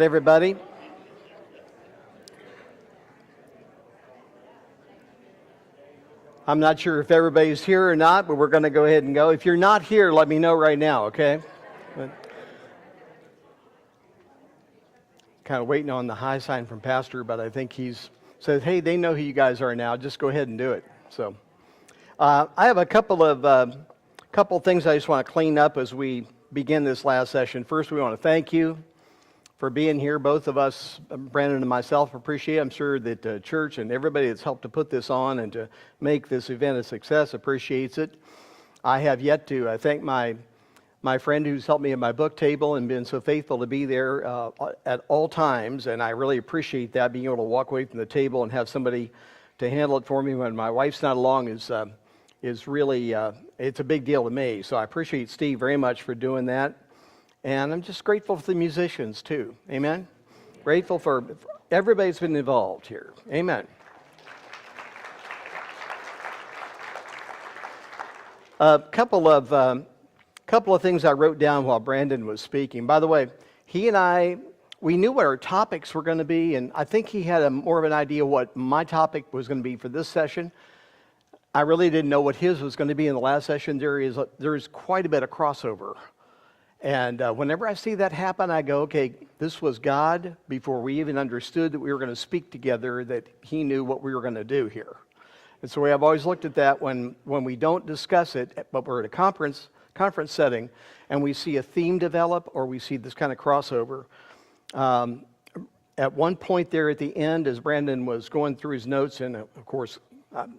Everybody. I'm not sure if everybody's here or not, but we're going to go ahead and go. If you're not here, let me know right now, okay? Kind of waiting on the high sign from Pastor, but I think he's said, hey, they know who you guys are now. Just go ahead and do it. So I have a couple things I just want to clean up as we begin this last session. First, we want to thank you for being here. Both of us, Brandon and myself, appreciate it. I'm sure that the church and everybody that's helped to put this on and to make this event a success appreciates it. I have yet to thank my friend who's helped me at my book table and been so faithful to be there at all times, and I really appreciate that, being able to walk away from the table and have somebody to handle it for me when my wife's not along is really, it's a big deal to me. So I appreciate Steve very much for doing that. And I'm just grateful for the musicians, too. Amen? Grateful for everybody that's been involved here. Amen. A couple of things I wrote down while Brandon was speaking. By the way, he and I, we knew what our topics were going to be, and I think he had more of an idea what my topic was going to be for this session. I really didn't know what his was going to be in the last session. There is quite a bit of crossover. And whenever I see that happen, I go, okay, this was God before we even understood that we were going to speak together, that he knew what we were going to do here. And so I've always looked at that when we don't discuss it, but we're at a conference setting, and we see a theme develop or we see this kind of crossover. At one point there at the end, as Brandon was going through his notes, and of course,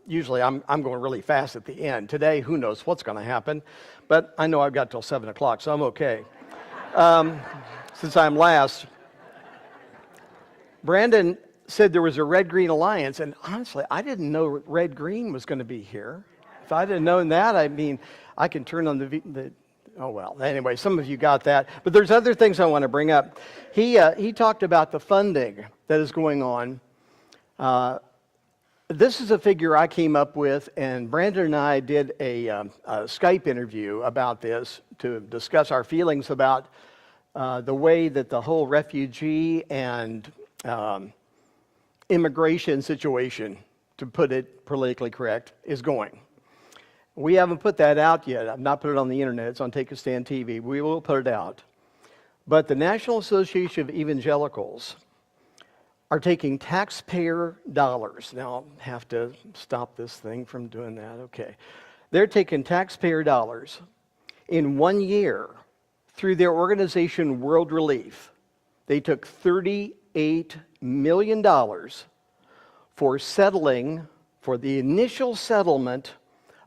usually I'm going really fast at the end. Today, who knows what's going to happen, but I know I've got till 7 o'clock, so I'm okay. Since I'm last, Brandon said there was a Red-Green Alliance, and honestly, I didn't know Red-Green was going to be here. If I didn't know that, I mean, I can turn on the oh well. Anyway, some of you got that, but there's other things I want to bring up. He talked about the funding that is going on. This is a figure I came up with, and Brandon and I did a Skype interview about this to discuss our feelings about the way that the whole refugee and immigration situation, to put it politically correct, is going. We haven't put that out yet. I've not put it on the internet. It's on Take a Stand TV. We will put it out. But the National Association of Evangelicals are taking taxpayer dollars. Now, I'll have to stop this thing from doing that. Okay. They're taking taxpayer dollars in 1 year through their organization World Relief. They took $38 million for the initial settlement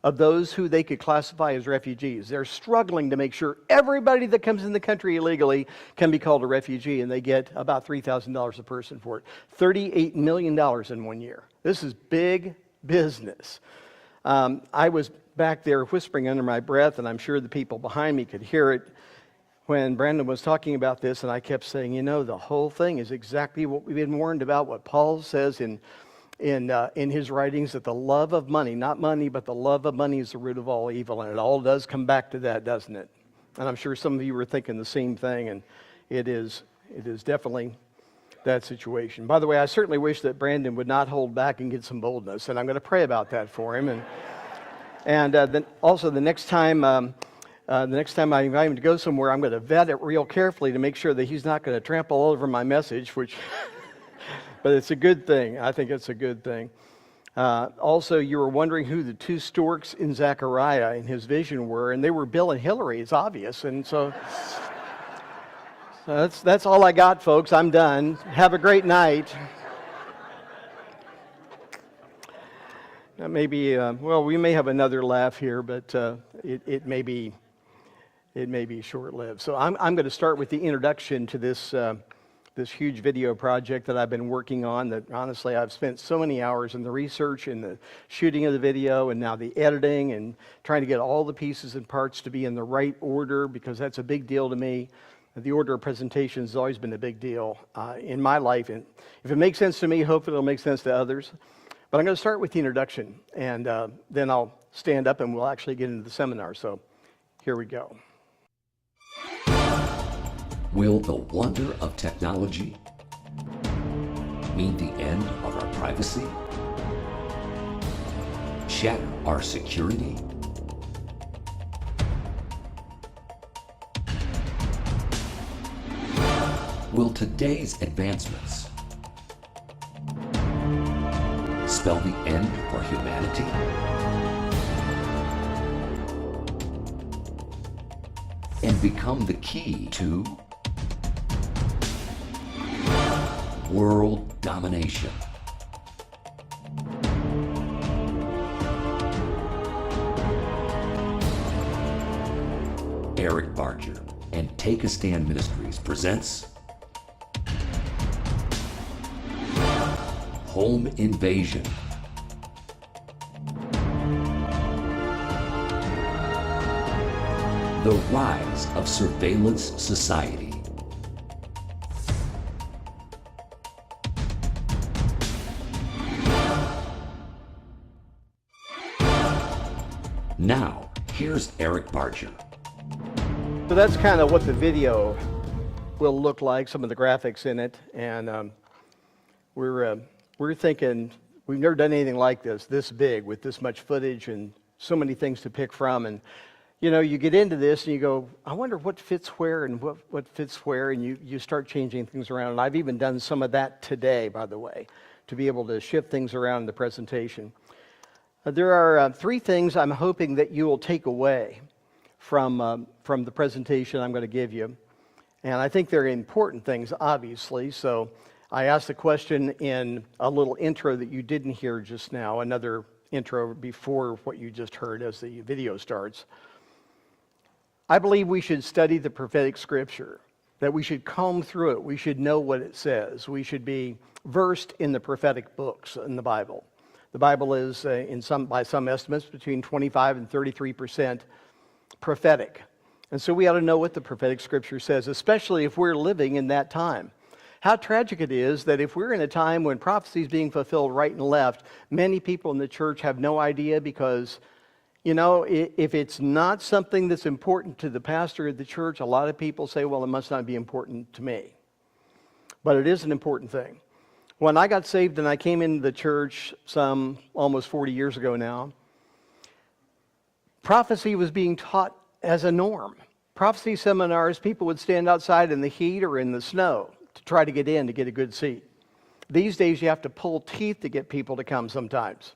of those who they could classify as refugees. They're struggling to make sure everybody that comes in the country illegally can be called a refugee, and they get about $3,000 a person for it. $38 million in 1 year. This is big business. I was back there whispering under my breath, and I'm sure the people behind me could hear it when Brandon was talking about this, and I kept saying, you know, the whole thing is exactly what we've been warned about, what Paul says in his writings, that the love of money, not money, but the love of money is the root of all evil. And it all does come back to that, doesn't it? And I'm sure some of you were thinking the same thing, and it is definitely that situation. By the way, I certainly wish that Brandon would not hold back and get some boldness, and I'm going to pray about that for him. And then also the next time I invite him to go somewhere, I'm going to vet it real carefully to make sure that he's not going to trample all over my message, which... But it's a good thing. I think it's a good thing. Also, you were wondering who the two storks in Zechariah in his vision were, and they were Bill and Hillary. It's obvious. And so that's all I got, folks. I'm done. Have a great night. Maybe, we may have another laugh here, but it may be short-lived. So I'm going to start with the introduction to this huge video project that I've been working on, that honestly I've spent so many hours in the research and the shooting of the video, and now the editing, and trying to get all the pieces and parts to be in the right order, because that's a big deal to me. The order of presentation has always been a big deal in my life, and if it makes sense to me, hopefully it'll make sense to others. But I'm going to start with the introduction, and then I'll stand up and we'll actually get into the seminar. So here we go. Will the wonder of technology mean the end of our privacy? Shatter our security? Will today's advancements spell the end for humanity? And become the key to world domination? Eric Barger and Take a Stand Ministries presents Home Invasion. The rise of surveillance society. Now, here's Eric Barger. So that's kind of what the video will look like, some of the graphics in it, and we're thinking we've never done anything like this big, with this much footage and so many things to pick from. And you know, you get into this and you go, I wonder what fits where and what fits where, and you start changing things around. And I've even done some of that today, by the way, to be able to shift things around in the presentation. There are three things I'm hoping that you will take away from the presentation I'm going to give you. And I think they're important things, obviously. So I asked the question in a little intro that you didn't hear just now, another intro before what you just heard as the video starts. I believe we should study the prophetic scripture, that we should comb through it. We should know what it says. We should be versed in the prophetic books in the Bible. The Bible is, by some estimates, between 25 and 33% prophetic. And so we ought to know what the prophetic scripture says, especially if we're living in that time. How tragic it is that if we're in a time when prophecy is being fulfilled right and left, many people in the church have no idea because, you know, if it's not something that's important to the pastor of the church, a lot of people say, well, it must not be important to me. But it is an important thing. When I got saved and I came into the church some almost 40 years ago now, prophecy was being taught as a norm. Prophecy seminars, people would stand outside in the heat or in the snow to try to get in to get a good seat. These days you have to pull teeth to get people to come sometimes.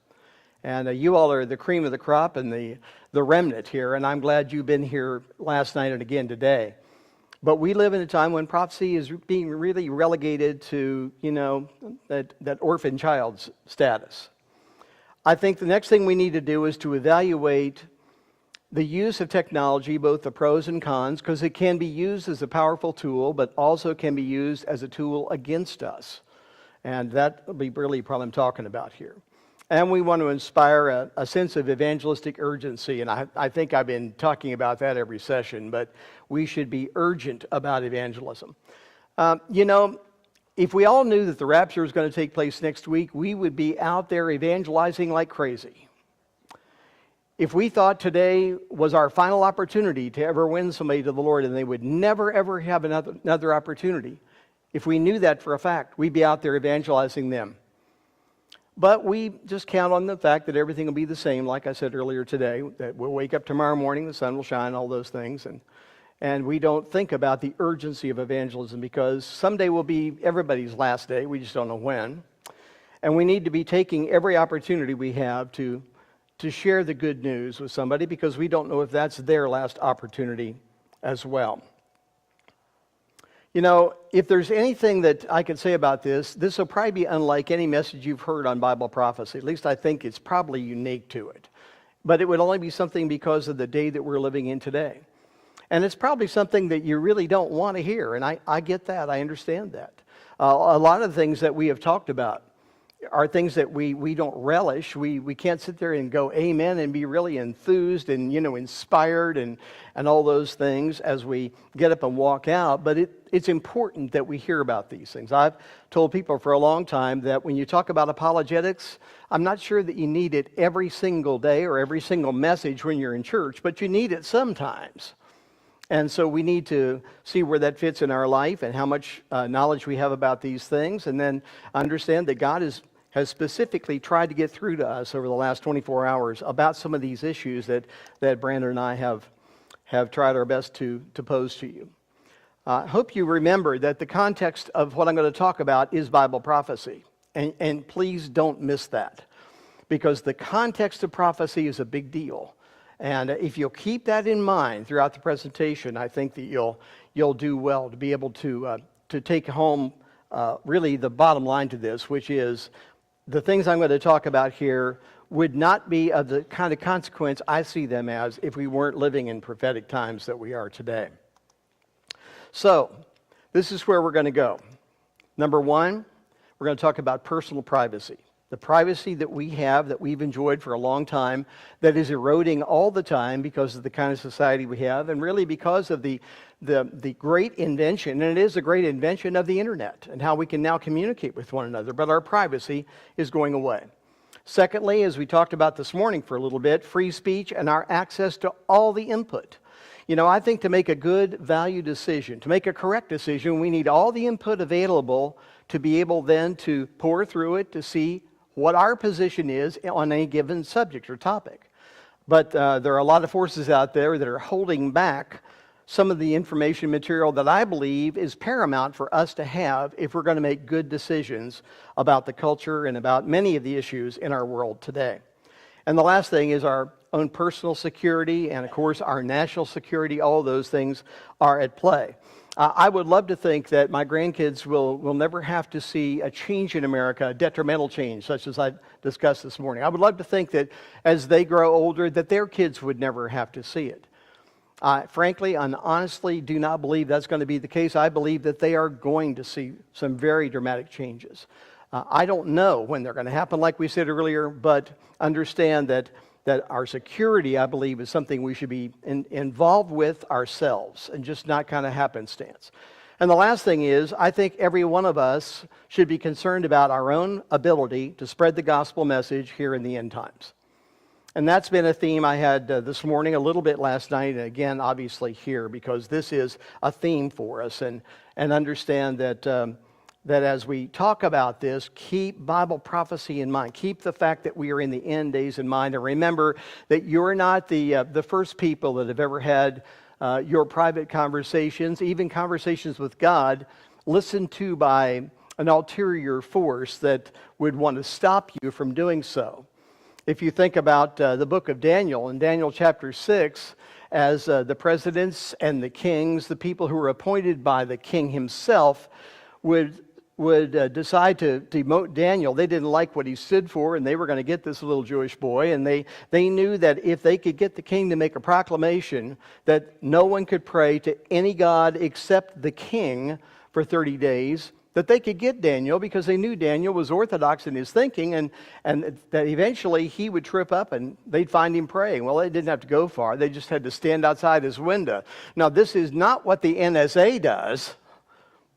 And you all are the cream of the crop and the remnant here, and I'm glad you've been here last night and again today. But we live in a time when prophecy is being really relegated to, you know, that orphan child's status. I think the next thing we need to do is to evaluate the use of technology, both the pros and cons, because it can be used as a powerful tool, but also can be used as a tool against us. And that will be really what I'm talking about here. And we want to inspire a sense of evangelistic urgency. And I think I've been talking about that every session, but we should be urgent about evangelism. You know, if we all knew that the rapture was going to take place next week, we would be out there evangelizing like crazy. If we thought today was our final opportunity to ever win somebody to the Lord and they would never, ever have another opportunity, if we knew that for a fact, we'd be out there evangelizing them. But we just count on the fact that everything will be the same, like I said earlier today, that we'll wake up tomorrow morning, the sun will shine, all those things. And we don't think about the urgency of evangelism because someday will be everybody's last day. We just don't know when. And we need to be taking every opportunity we have to share the good news with somebody because we don't know if that's their last opportunity as well. You know, if there's anything that I could say about this will probably be unlike any message you've heard on Bible prophecy. At least I think it's probably unique to it. But it would only be something because of the day that we're living in today. And it's probably something that you really don't want to hear. And I get that. I understand that. A lot of the things that we have talked about are things that we don't relish. We can't sit there and go amen and be really enthused and, you know, inspired and all those things as we get up and walk out. But it's important that we hear about these things. I've told people for a long time that when you talk about apologetics, I'm not sure that you need it every single day or every single message when you're in church, but you need it sometimes. And so we need to see where that fits in our life and how much knowledge we have about these things, and then understand that God has specifically tried to get through to us over the last 24 hours about some of these issues that Brandon and I have tried our best to pose to you. I hope you remember that the context of what I'm going to talk about is Bible prophecy. And please don't miss that, because the context of prophecy is a big deal. And if you'll keep that in mind throughout the presentation, I think that you'll do well to be able to take home really the bottom line to this, which is the things I'm going to talk about here would not be of the kind of consequence I see them as if we weren't living in prophetic times that we are today. So, this is where we're going to go. Number one, we're going to talk about personal privacy. The privacy that we have, that we've enjoyed for a long time, that is eroding all the time because of the kind of society we have, and really because of the great invention, and it is a great invention of the internet, and how we can now communicate with one another, but our privacy is going away. Secondly, as we talked about this morning for a little bit, free speech and our access to all the input. You know, I think to make a good value decision, to make a correct decision, we need all the input available to be able then to pour through it to see what our position is on any given subject or topic. But there are a lot of forces out there that are holding back some of the information material that I believe is paramount for us to have if we're going to make good decisions about the culture and about many of the issues in our world today. And the last thing is our own personal security, and of course our national security. All those things are at play. I would love to think that my grandkids will never have to see a change in America, a detrimental change, such as I discussed this morning. I would love to think that as they grow older, that their kids would never have to see it. Frankly, and honestly, do not believe that's going to be the case. I believe that they are going to see some very dramatic changes. I don't know when they're going to happen, like we said earlier, but understand that our security, I believe, is something we should be involved with ourselves and just not kind of happenstance. And the last thing is, I think every one of us should be concerned about our own ability to spread the gospel message here in the end times. And that's been a theme I had this morning, a little bit last night, and again, obviously here, because this is a theme for us. And understand that as we talk about this, keep Bible prophecy in mind. Keep the fact that we are in the end days in mind. And remember that you're not the first people that have ever had your private conversations, even conversations with God, listened to by an ulterior force that would want to stop you from doing so. If you think about the book of Daniel, in Daniel chapter 6, as the presidents and the kings, the people who were appointed by the king himself, would decide to demote Daniel. They didn't like what he stood for, and they were going to get this little Jewish boy, and they knew that if they could get the king to make a proclamation that no one could pray to any god except the king for 30 days, that they could get Daniel, because they knew Daniel was orthodox in his thinking, and that eventually he would trip up and they'd find him praying. Well, they didn't have to go far. They just had to stand outside his window. Now, this is not what the NSA does,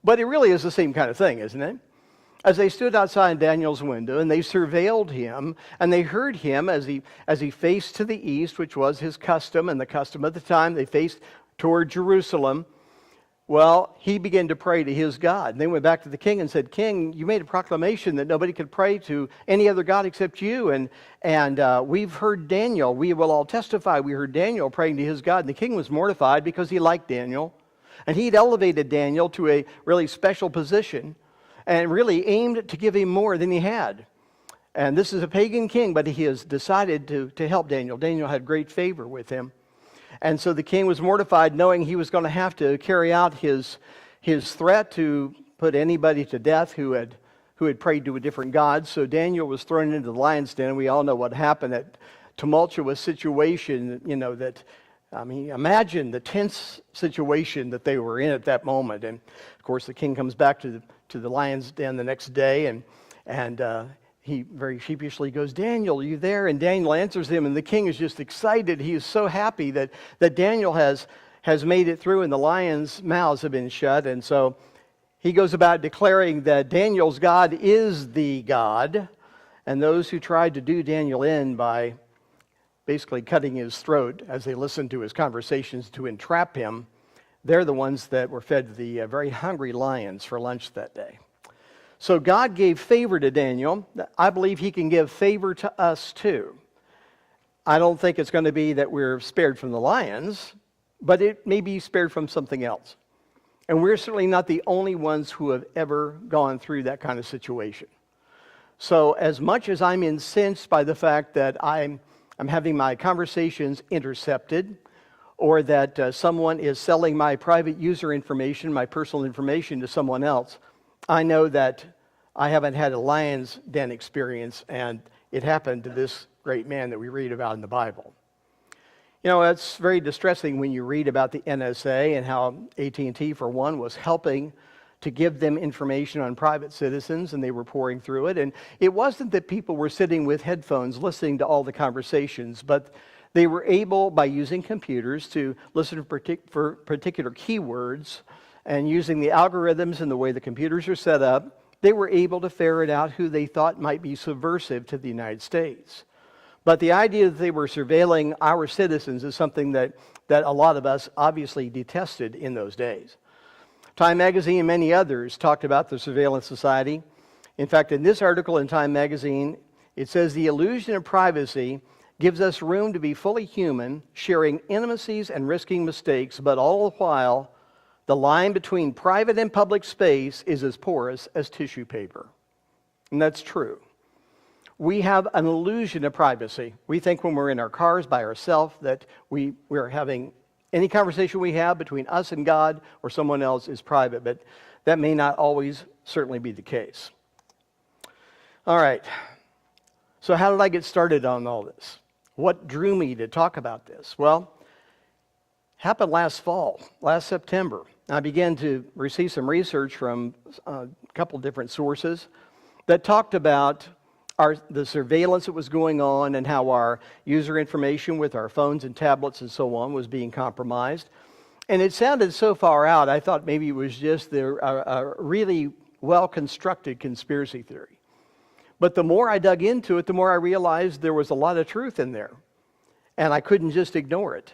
but it really is the same kind of thing, isn't it? As they stood outside Daniel's window and they surveilled him, and they heard him as he faced to the east, which was his custom and the custom at the time. They faced toward Jerusalem. Well, he began to pray to his God. And they went back to the king and said, "King, you made a proclamation that nobody could pray to any other God except you. And we've heard Daniel. We will all testify we heard Daniel praying to his God." And the king was mortified because he liked Daniel. And he'd elevated Daniel to a really special position and really aimed to give him more than he had. And this is a pagan king, but he has decided to help Daniel. Daniel had great favor with him. And so the king was mortified, knowing he was going to have to carry out his threat to put anybody to death who had prayed to a different god. So Daniel was thrown into the lion's den. We all know what happened. That tumultuous situation, imagine the tense situation that they were in at that moment. And of course, the king comes back to the lion's den the next day, and he very sheepishly goes, "Daniel, are you there?" And Daniel answers him, and the king is just excited. He is so happy that Daniel has made it through and the lions' mouths have been shut. And so he goes about declaring that Daniel's God is the God, and those who tried to do Daniel in by basically cutting his throat as they listened to his conversations to entrap him They're the ones that were fed the very hungry lions for lunch that day. So God gave favor to Daniel. I believe he can give favor to us too. I don't think it's going to be that we're spared from the lions, but it may be spared from something else. And we're certainly not the only ones who have ever gone through that kind of situation. So as much as I'm incensed by the fact that I'm having my conversations intercepted, or that someone is selling my private user information, my personal information to someone else, I know that I haven't had a lion's den experience, and it happened to this great man that we read about in the Bible. You know, it's very distressing when you read about the NSA and how AT&T, for one, was helping to give them information on private citizens, and they were pouring through it. And it wasn't that people were sitting with headphones listening to all the conversations, but they were able, by using computers, to listen for particular keywords, and using the algorithms and the way the computers are set up, they were able to ferret out who they thought might be subversive to the United States. But the idea that they were surveilling our citizens is something that a lot of us obviously detested in those days. Time Magazine and many others talked about the surveillance society. In fact, in this article in Time Magazine, it says the illusion of privacy gives us room to be fully human, sharing intimacies and risking mistakes, but all the while, the line between private and public space is as porous as tissue paper. And that's true. We have an illusion of privacy. We think when we're in our cars by ourselves that we're having any conversation we have between us and God or someone else is private, but that may not always certainly be the case. All right. So how did I get started on all this? What drew me to talk about this? Well, it happened last fall, last September. I began to receive some research from a couple different sources that talked about the surveillance that was going on and how our user information with our phones and tablets and so on was being compromised. And it sounded so far out, I thought maybe it was just a really well-constructed conspiracy theory. But the more I dug into it, the more I realized there was a lot of truth in there. And I couldn't just ignore it.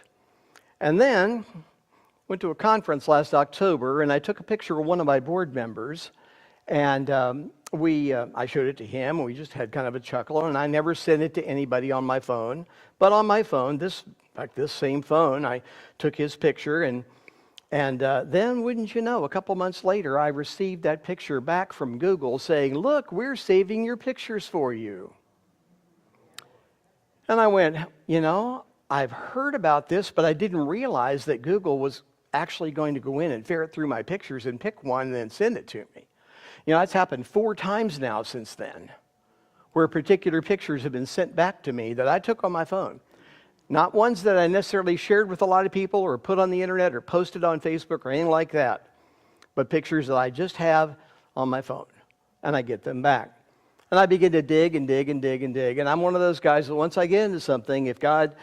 And then, went to a conference last October, and I took a picture of one of my board members, and I showed it to him, and we just had kind of a chuckle, and I never sent it to anybody on my phone. But on my phone, this same phone, I took his picture, and then, wouldn't you know, a couple months later, I received that picture back from Google saying, "Look, we're saving your pictures for you." And I went, you know, I've heard about this, but I didn't realize that Google was actually going to go in and ferret through my pictures and pick one and then send it to me. You know, that's happened 4 times now since then, where particular pictures have been sent back to me that I took on my phone. Not ones that I necessarily shared with a lot of people or put on the internet or posted on Facebook or anything like that, but pictures that I just have on my phone, and I get them back. And I begin to dig and dig and dig and dig, and I'm one of those guys that once I get into something, if God's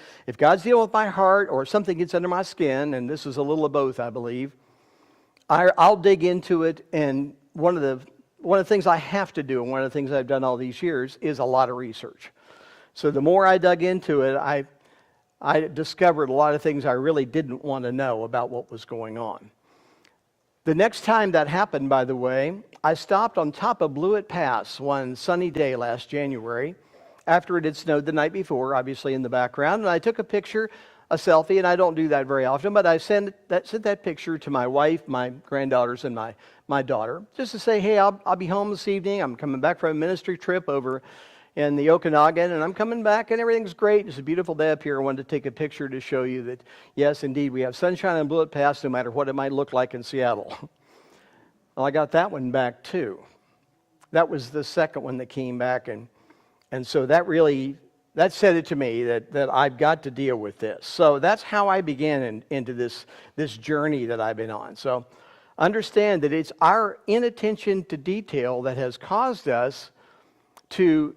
dealing with my heart or something gets under my skin, and this is a little of both, I believe, I'll dig into it. And one of the things I have to do, and one of the things I've done all these years, is a lot of research. So the more I dug into it, I discovered a lot of things I really didn't want to know about what was going on. The next time that happened, by the way, I stopped on top of Blewett Pass one sunny day last January, after it had snowed the night before, obviously in the background, and I took a picture, a selfie, and I don't do that very often, but I sent that picture to my wife, my granddaughters, and my daughter, just to say, hey, I'll be home this evening. I'm coming back from a ministry trip over in the Okanagan, and I'm coming back, and everything's great. It's a beautiful day up here. I wanted to take a picture to show you that, yes, indeed, we have sunshine on Blewett Pass, no matter what it might look like in Seattle. Well, I got that one back, too. That was the second one that came back, and so that said it to me that I've got to deal with this. So that's how I began into this journey that I've been on. So understand that it's our inattention to detail that has caused us to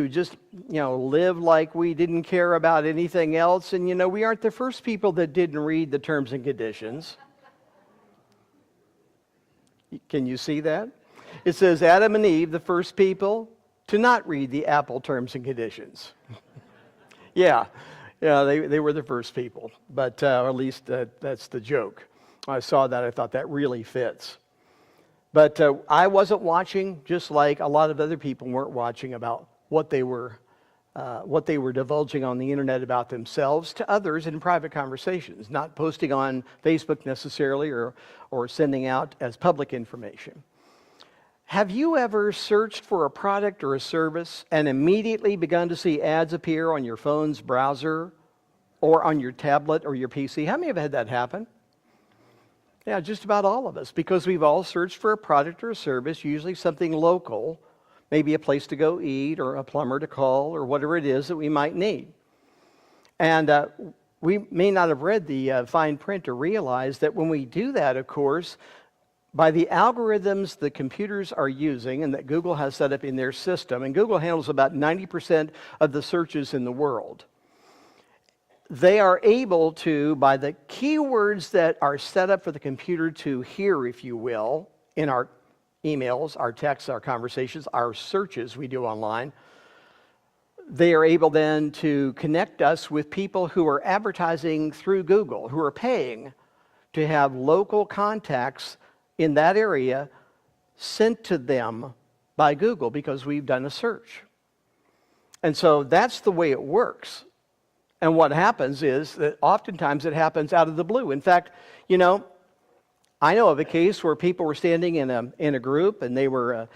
just, live like we didn't care about anything else. And, we aren't the first people that didn't read the terms and conditions. Can you see that? It says Adam and Eve, the first people to not read the Apple terms and conditions. Yeah, they were the first people, but or at least that's the joke. I saw that. I thought that really fits. But I wasn't watching, just like a lot of other people weren't watching about what they were divulging on the internet about themselves to others in private conversations, not posting on Facebook necessarily or sending out as public information. Have you ever searched for a product or a service and immediately begun to see ads appear on your phone's browser or on your tablet or your PC? How many have had that happen? Yeah, just about all of us, because we've all searched for a product or a service, usually something local, maybe a place to go eat or a plumber to call or whatever it is that we might need. And we may not have read the fine print or realize that when we do that, of course, by the algorithms the computers are using and that Google has set up in their system, and Google handles about 90% of the searches in the world, they are able to, by the keywords that are set up for the computer to hear, if you will, in our emails, our texts, our conversations, our searches we do online, they are able then to connect us with people who are advertising through Google, who are paying to have local contacts in that area sent to them by Google because we've done a search. And so that's the way it works. And what happens is that oftentimes it happens out of the blue. In fact, I know of a case where people were standing in a group and they were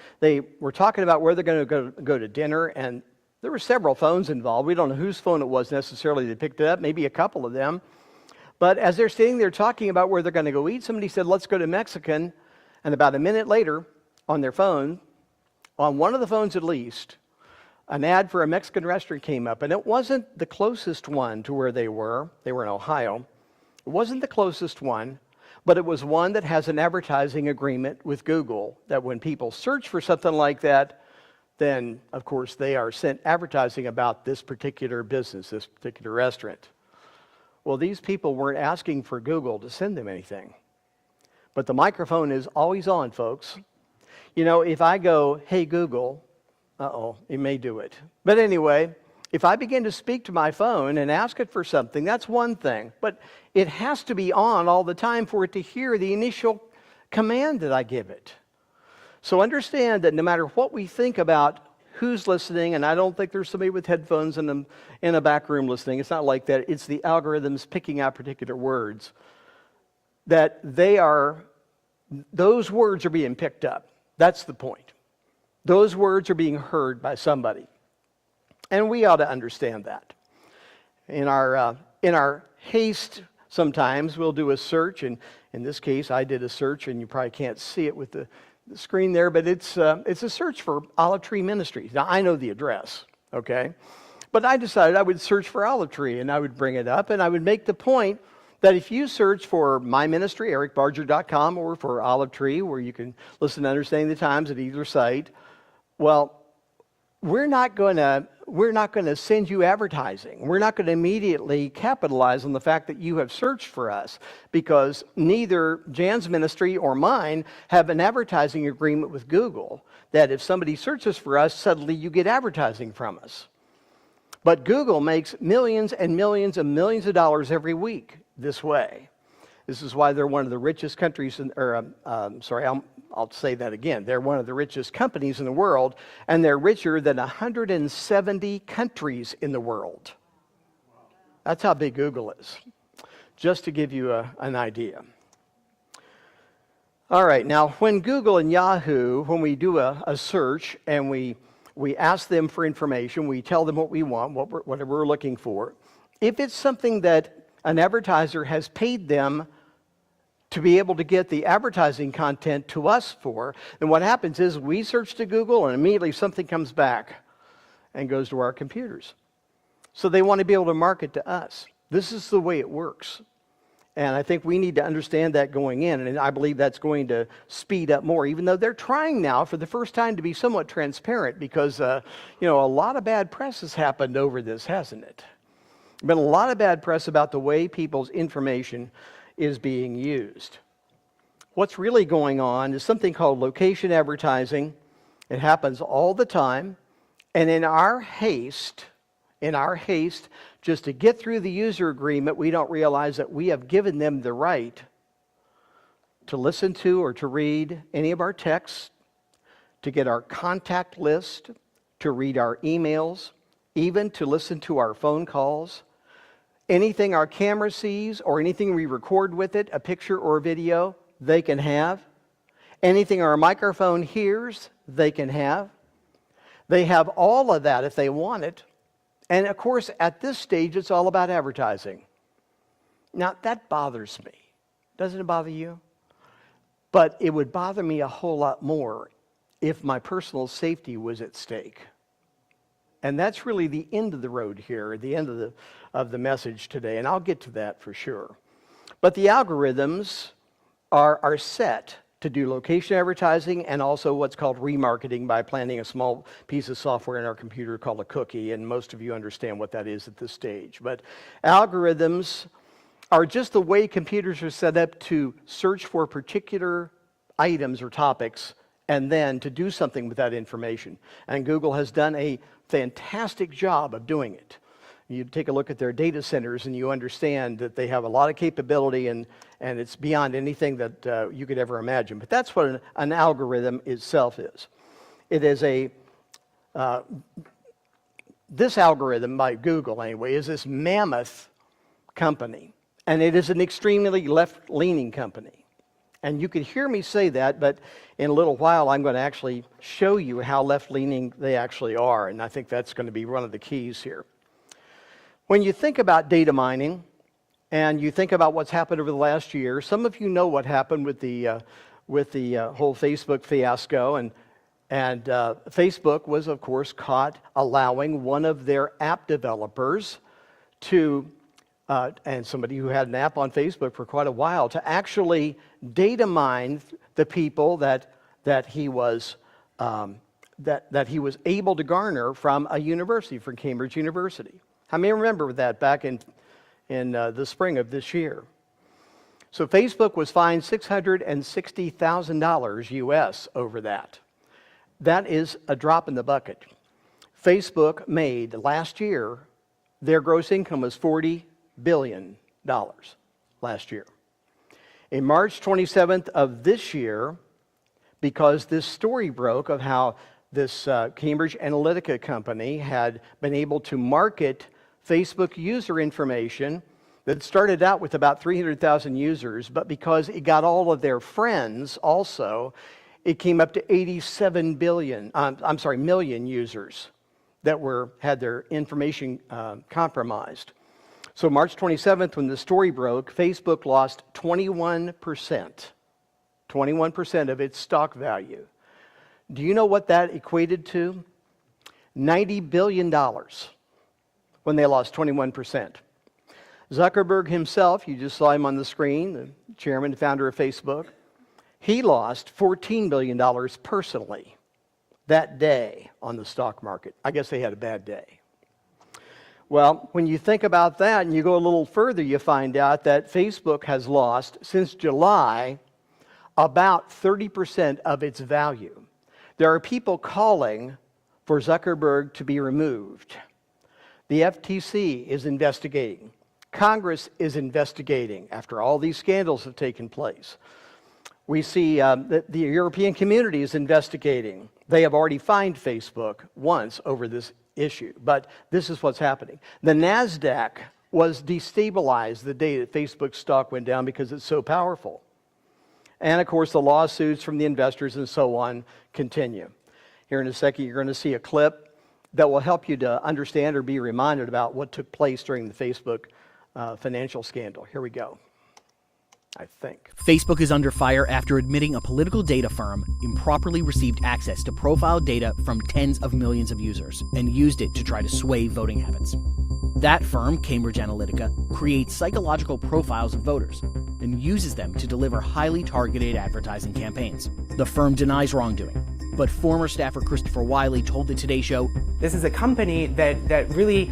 talking about where they're going to go to dinner, and there were several phones involved. We don't know whose phone it was necessarily that picked it up, maybe a couple of them. But as they're standing there talking about where they're going to go eat, somebody said, "Let's go to Mexican." And about a minute later, on their phone, on one of the phones at least, an ad for a Mexican restaurant came up. And it wasn't the closest one to where they were. They were in Ohio. It wasn't the closest one, but it was one that has an advertising agreement with Google that when people search for something like that, then, of course, they are sent advertising about this particular business, this particular restaurant. Well, these people weren't asking for Google to send them anything. But the microphone is always on, folks. If I go, "Hey, Google," it may do it. But anyway, if I begin to speak to my phone and ask it for something, that's one thing. But it has to be on all the time for it to hear the initial command that I give it. So understand that no matter what we think about who's listening, and I don't think there's somebody with headphones in a back room listening. It's not like that. It's the algorithms picking out particular words. That those words are being picked up. That's the point. Those words are being heard by somebody. And we ought to understand that. In our haste, sometimes we'll do a search, and in this case, I did a search, and you probably can't see it with the screen there, but it's a search for Olive Tree Ministries. Now, I know the address, okay? But I decided I would search for Olive Tree, and I would bring it up, and I would make the point that if you search for my ministry, ericbarger.com, or for Olive Tree, where you can listen to Understanding the Times at either site, well, we're not going to send you advertising. We're not going to immediately capitalize on the fact that you have searched for us, because neither Jan's ministry or mine have an advertising agreement with Google that if somebody searches for us, suddenly you get advertising from us. But Google makes millions and millions and millions of dollars every week this way. This is why they're one of the richest countries, I'll say that again. They're one of the richest companies in the world, and they're richer than 170 countries in the world. That's how big Google is, just to give you an idea. All right, now when Google and Yahoo, when we do a search and we ask them for information, we tell them what we want, whatever we're looking for. If it's something that an advertiser has paid them to be able to get the advertising content to us for, then what happens is we search to Google and immediately something comes back and goes to our computers. So they want to be able to market to us. This is the way it works. And I think we need to understand that going in, and I believe that's going to speed up more, even though they're trying now for the first time to be somewhat transparent, because a lot of bad press has happened over this, hasn't it? There's been a lot of bad press about the way people's information is being used. What's really going on is something called location advertising. It happens all the time, and in our haste, just to get through the user agreement, we don't realize that we have given them the right to listen to or to read any of our texts, to get our contact list, to read our emails, even to listen to our phone calls. Anything our camera sees or anything we record with it, a picture or a video, they can have. Anything our microphone hears, they can have. They have all of that if they want it. And of course, at this stage, it's all about advertising. Now, that bothers me. Doesn't it bother you? But it would bother me a whole lot more if my personal safety was at stake. And that's really the end of the road here, the end of the message today, and I'll get to that for sure. But the algorithms are set to do location advertising and also what's called remarketing by planting a small piece of software in our computer called a cookie, and most of you understand what that is at this stage. But algorithms are just the way computers are set up to search for particular items or topics and then to do something with that information. And Google has done a fantastic job of doing it. You take a look at their data centers and you understand that they have a lot of capability and it's beyond anything that you could ever imagine. But that's what an algorithm itself is. It is this algorithm by Google anyway is this mammoth company. And it is an extremely left-leaning company. And you could hear me say that, but in a little while I'm going to actually show you how left-leaning they actually are. And I think that's going to be one of the keys here. When you think about data mining, and you think about what's happened over the last year, some of you know what happened with the whole Facebook fiasco, and Facebook was, of course, caught allowing one of their app developers to, and somebody who had an app on Facebook for quite a while, to actually data mine the people that he was able to garner from a university, from Cambridge University. How many remember that back in the spring of this year? So Facebook was fined $660,000 US over that. That is a drop in the bucket. Facebook made last year, their gross income was $40 billion last year. In March 27th of this year, because this story broke of how this Cambridge Analytica company had been able to market Facebook user information that started out with about 300,000 users, but because it got all of their friends also, it came up to 87 million users that had their information compromised. So March 27th, when the story broke, Facebook lost 21% of its stock value. Do you know what that equated to? $90 billion. When they lost 21%. Zuckerberg himself, you just saw him on the screen, the chairman and founder of Facebook, he lost $14 billion personally that day on the stock market. I guess they had a bad day. Well, when you think about that and you go a little further, you find out that Facebook has lost, since July, about 30% of its value. There are people calling for Zuckerberg to be removed. The FTC is investigating. Congress is investigating after all these scandals have taken place. We see that the European community is investigating. They have already fined Facebook once over this issue, but this is what's happening. The NASDAQ was destabilized the day that Facebook's stock went down because it's so powerful. And of course, the lawsuits from the investors and so on continue. Here in a second, you're going to see a clip that will help you to understand or be reminded about what took place during the Facebook financial scandal. Here we go, I think. Facebook is under fire after admitting a political data firm improperly received access to profile data from tens of millions of users and used it to try to sway voting habits. That firm, Cambridge Analytica, creates psychological profiles of voters and uses them to deliver highly targeted advertising campaigns. The firm denies wrongdoing, but former staffer Christopher Wiley told the Today Show, "This is a company that really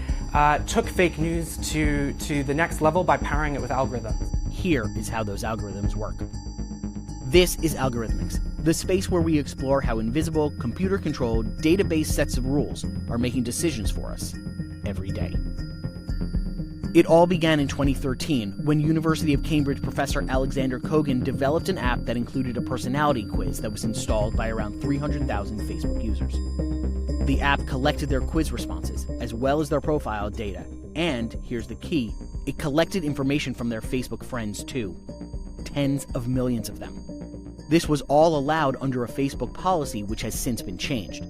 took fake news to the next level by powering it with algorithms." Here is how those algorithms work. This is Algorithmics, the space where we explore how invisible, computer-controlled, database sets of rules are making decisions for us every day. It all began in 2013 when University of Cambridge professor Alexander Kogan developed an app that included a personality quiz that was installed by around 300,000 Facebook users. The app collected their quiz responses, as well as their profile data, and, here's the key, it collected information from their Facebook friends too. Tens of millions of them. This was all allowed under a Facebook policy which has since been changed.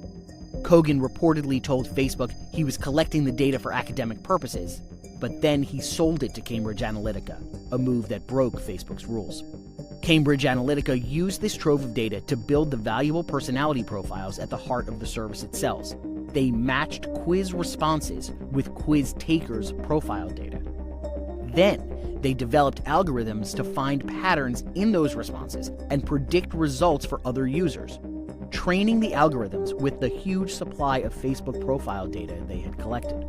Kogan reportedly told Facebook he was collecting the data for academic purposes, but then he sold it to Cambridge Analytica, a move that broke Facebook's rules. Cambridge Analytica used this trove of data to build the valuable personality profiles at the heart of the service it sells. They matched quiz responses with quiz takers' profile data. Then, they developed algorithms to find patterns in those responses and predict results for other users, training the algorithms with the huge supply of Facebook profile data they had collected.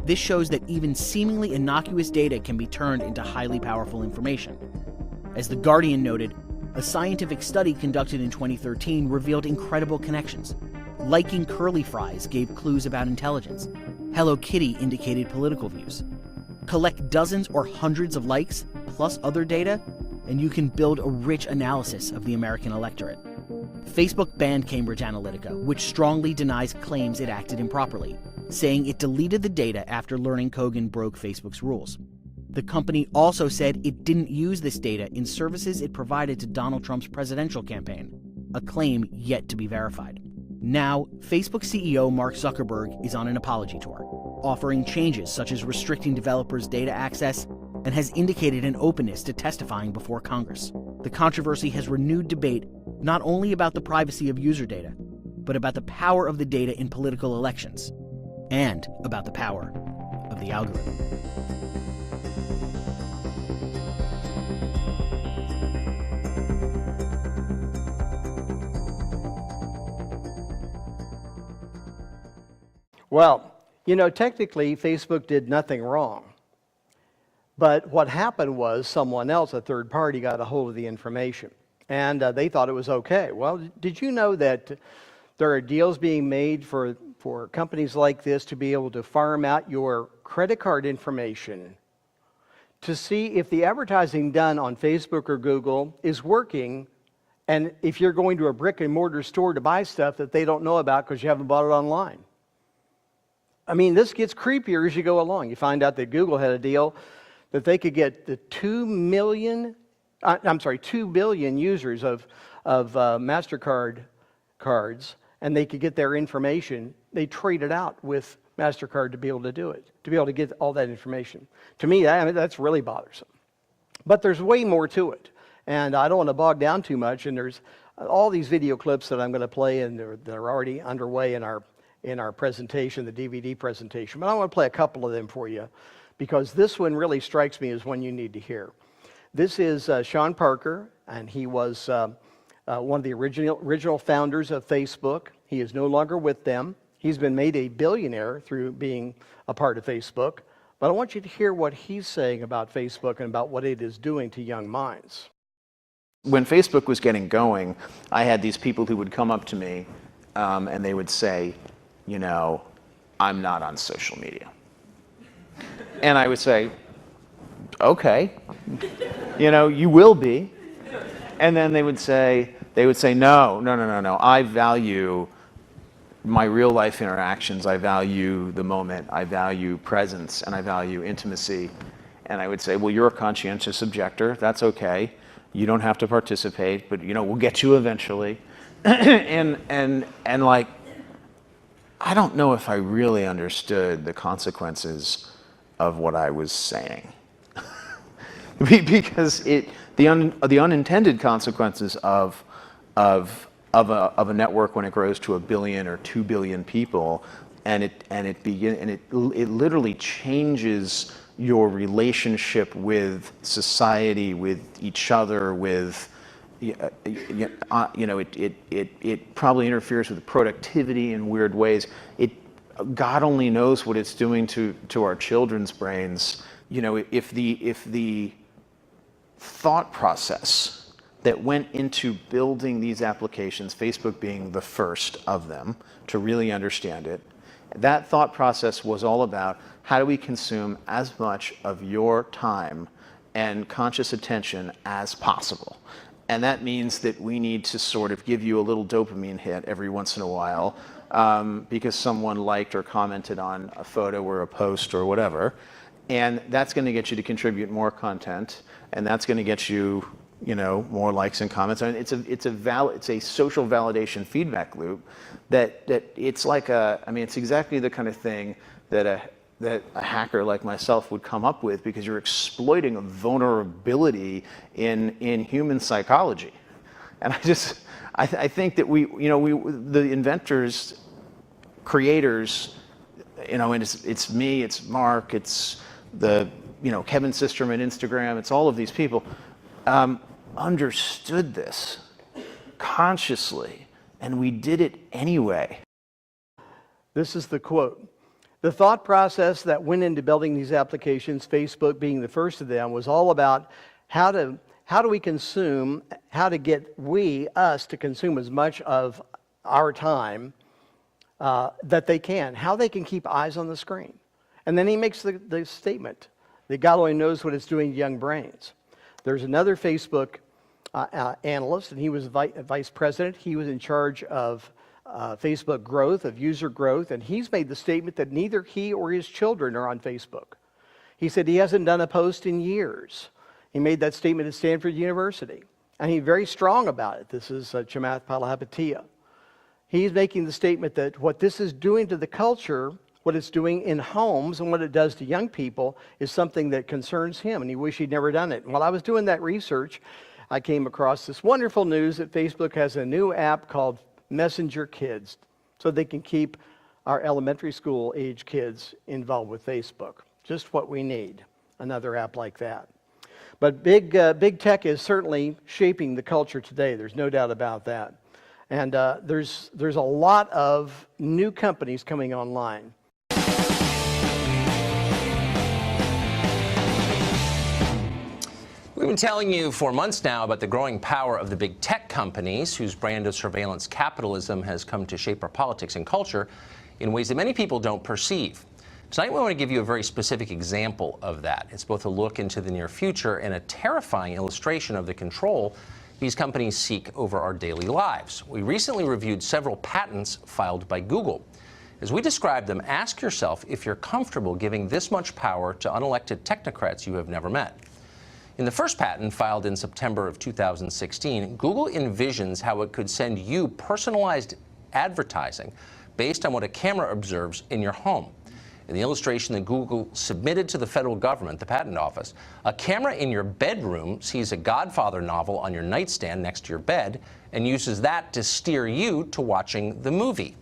This shows that even seemingly innocuous data can be turned into highly powerful information. As The Guardian noted, a scientific study conducted in 2013 revealed incredible connections. Liking curly fries gave clues about intelligence. Hello Kitty indicated political views. Collect dozens or hundreds of likes, plus other data, and you can build a rich analysis of the American electorate. Facebook banned Cambridge Analytica, which strongly denies claims it acted improperly, saying it deleted the data after learning Kogan broke Facebook's rules. The company also said it didn't use this data in services it provided to Donald Trump's presidential campaign, a claim yet to be verified. Now, Facebook CEO Mark Zuckerberg is on an apology tour, offering changes such as restricting developers' data access, and has indicated an openness to testifying before Congress. The controversy has renewed debate not only about the privacy of user data, but about the power of the data in political elections, and about the power of the algorithm. Well, technically, Facebook did nothing wrong. But what happened was someone else, a third party, got a hold of the information, and they thought it was okay. Well, did you know that there are deals being made for companies like this to be able to farm out your credit card information to see if the advertising done on Facebook or Google is working, and if you're going to a brick and mortar store to buy stuff that they don't know about because you haven't bought it online? I mean, this gets creepier as you go along. You find out that Google had a deal that they could get the 2 billion users of MasterCard cards, and they could get their information. They traded out with MasterCard to be able to do it, to be able to get all that information. To me, that's really bothersome. But there's way more to it, and I don't want to bog down too much, and there's all these video clips that I'm going to play, and they're already underway in our presentation, the DVD presentation. But I want to play a couple of them for you, because this one really strikes me as one you need to hear. This is Sean Parker, and he was one of the original founders of Facebook. He is no longer with them. He's been made a billionaire through being a part of Facebook. But I want you to hear what he's saying about Facebook and about what it is doing to young minds. When Facebook was getting going, I had these people who would come up to me and they would say, I'm not on social media. And I would say, okay, you will be. And then they would say, no, I value my real life interactions. I value the moment. I value presence, and I value intimacy. And I would say, well, you're a conscientious objector. That's okay. You don't have to participate, but we'll get you eventually. and like, I don't know if I really understood the consequences of what I was saying, because the unintended consequences of a network when it grows to 1 billion or 2 billion people, and it literally changes your relationship with society, with each other, with it probably interferes with productivity in weird ways. God only knows what it's doing to our children's brains. If the thought process that went into building these applications, Facebook being the first of them to really understand it, That thought process was all about how do we consume as much of your time and conscious attention as possible. And that means that we need to sort of give you a little dopamine hit every once in a while because someone liked or commented on a photo or a post or whatever. And that's going to get you to contribute more content, and that's going to get you, more likes and comments. I mean, it's a social validation feedback loop that it's like it's exactly the kind of thing that a hacker like myself would come up with, because you're exploiting a vulnerability in human psychology. And I think that the inventors, creators, and it's me, it's Mark, it's the Kevin Systerman, Instagram, it's all of these people, understood this consciously, and we did it anyway. This is the quote. The thought process that went into building these applications, Facebook being the first of them, was all about how do we consume, how to get us to consume as much of our time that they can, how they can keep eyes on the screen. And then he makes the statement that God only knows what it's doing to young brains. There's another Facebook analyst, and he was vice president. He was in charge of Facebook growth, of user growth, and he's made the statement that neither he or his children are on Facebook. He said he hasn't done a post in years. He made that statement at Stanford University, and he's very strong about it. This is Chamath Palihapitiya. He's making the statement that what this is doing to the culture, what it's doing in homes, and what it does to young people is something that concerns him, and he wished he'd never done it. And while I was doing that research, I came across this wonderful news that Facebook has a new app called Messenger Kids, so they can keep our elementary school age kids involved with Facebook. Just what we need, another app like that. But big tech is certainly shaping the culture today. There's no doubt about that. And there's a lot of new companies coming online. We've been telling you for months now about the growing power of the big tech companies whose brand of surveillance capitalism has come to shape our politics and culture in ways that many people don't perceive. Tonight we want to give you a very specific example of that. It's both a look into the near future and a terrifying illustration of the control these companies seek over our daily lives. We recently reviewed several patents filed by Google. As we describe them, ask yourself if you're comfortable giving this much power to unelected technocrats you have never met. In the first patent, filed in September of 2016, Google envisions how it could send you personalized advertising based on what a camera observes in your home. In the illustration that Google submitted to the federal government, the Patent Office, a camera in your bedroom sees a Godfather novel on your nightstand next to your bed and uses that to steer you to watching the movie.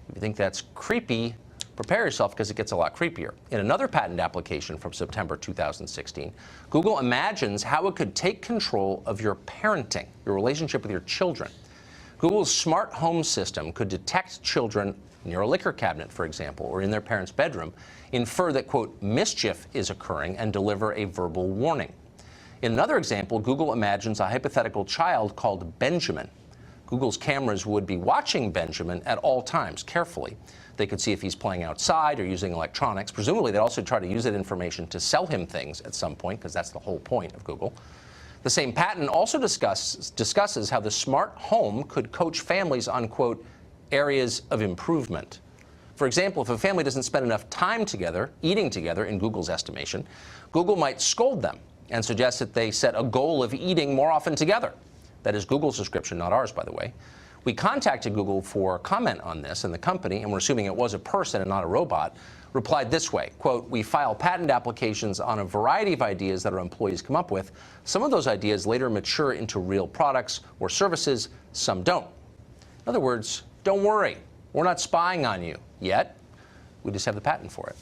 If you think that's creepy, prepare yourself, because it gets a lot creepier. In another patent application from September 2016, Google imagines how it could take control of your parenting, your relationship with your children. Google's smart home system could detect children near a liquor cabinet, for example, or in their parents' bedroom, infer that, quote, mischief is occurring, and deliver a verbal warning. In another example, Google imagines a hypothetical child called Benjamin. Google's cameras would be watching Benjamin at all times, carefully. They could see if he's playing outside or using electronics. Presumably, they'd also try to use that information to sell him things at some point, because that's the whole point of Google. The same patent also discusses how the smart home could coach families on, quote, areas of improvement. For example, if a family doesn't spend enough time together, eating together, in Google's estimation, Google might scold them and suggest that they set a goal of eating more often together. That is Google's description, not ours, by the way. We contacted Google for comment on this, and the company, and we're assuming it was a person and not a robot, replied this way, quote, we file patent applications on a variety of ideas that our employees come up with. Some of those ideas later mature into real products or services, some don't. In other words, don't worry, we're not spying on you yet. We just have the patent for it.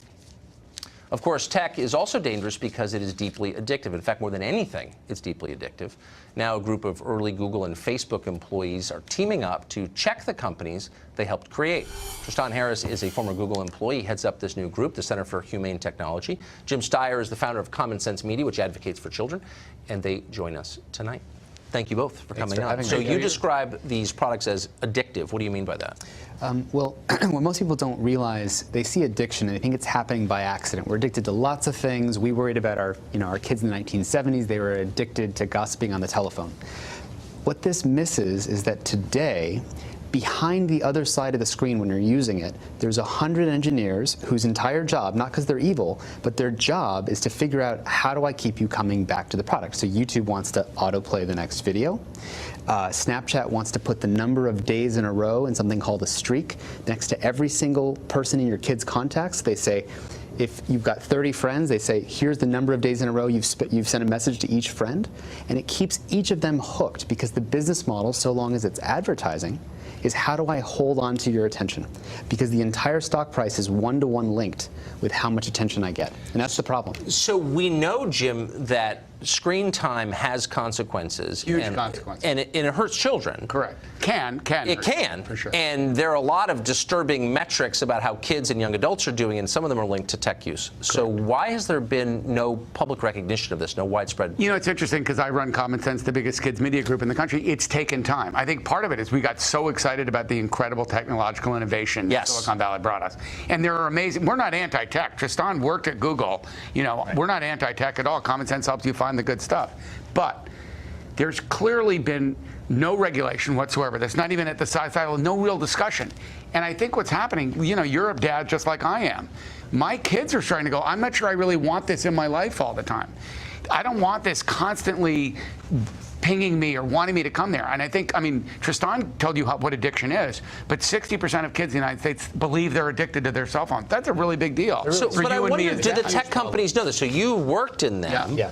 Of course, tech is also dangerous because it is deeply addictive. In fact, more than anything, it's deeply addictive. Now, a group of early Google and Facebook employees are teaming up to check the companies they helped create. Tristan Harris is a former Google employee, heads up this new group, the Center for Humane Technology. Jim Steyer is the founder of Common Sense Media, which advocates for children, and they join us tonight. Thank you both for coming for on. having So me. you describe these products as addictive. What do you mean by that? Well, what most people don't realize, they see addiction and they think it's happening by accident. We're addicted to lots of things. We worried about our kids in the 1970s. They were addicted to gossiping on the telephone. What this misses is that today, behind the other side of the screen when you're using it, there's 100 engineers whose entire job, not because they're evil, but their job is to figure out how do I keep you coming back to the product. So YouTube wants to autoplay the next video. Snapchat wants to put the number of days in a row in something called a streak next to every single person in your kid's contacts. They say, if you've got 30 friends, they say, here's the number of days in a row you've sent a message to each friend. And it keeps each of them hooked because the business model, so long as it's advertising, is how do I hold on to your attention? Because the entire stock price is one-to-one linked with how much attention I get. And that's the problem. So we know, Jim, that screen time has consequences. Huge consequences. And it hurts children. Correct. Can It hurt, can. for sure. And there are a lot of disturbing metrics about how kids and young adults are doing, and some of them are linked to tech use. So why has there been no public recognition of this, no widespread? You know, it's interesting because I run Common Sense, the biggest kids media group in the country. It's taken time. I think part of it is we got so excited about the incredible technological innovation that Silicon Valley brought us. And they're amazing. We're not anti-tech. Tristan worked at Google. We're not anti-tech at all. Common Sense helps you find the good stuff. But there's clearly been no regulation whatsoever. That's not even at the side level, no real discussion. And I think what's happening, you're a dad just like I am. My kids are starting to go, I'm not sure I really want this in my life all the time. I don't want this constantly pinging me or wanting me to come there. And I think, Tristan told you what addiction is, but 60% of kids in the United States believe they're addicted to their cell phone. That's a really big deal. So, for but you I and me wonder, as do the dads. tech companies know this? So you worked in them. Yeah.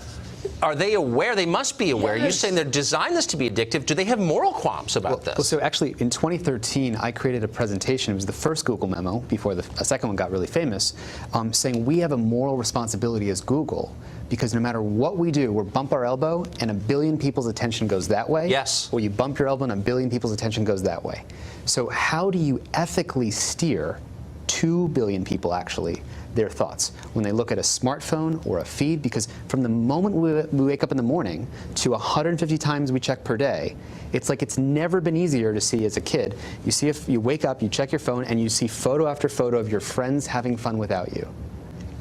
Are they aware? They must be aware. You're Yes. saying they're designed this to be addictive. Do they have moral qualms about this? Well, so actually, in 2013, I created a presentation. It was the first Google memo before a second one got really famous, saying we have a moral responsibility as Google because no matter what we do, we bump our elbow and 1 billion people's attention goes that way. Yes. Or you bump your elbow and 1 billion people's attention goes that way. So how do you ethically steer 2 billion people actually their thoughts when they look at a smartphone or a feed? Because from the moment we wake up in the morning to 150 times we check per day, it's like it's never been easier to see as a kid. You see, if you wake up, you check your phone, and you see photo after photo of your friends having fun without you.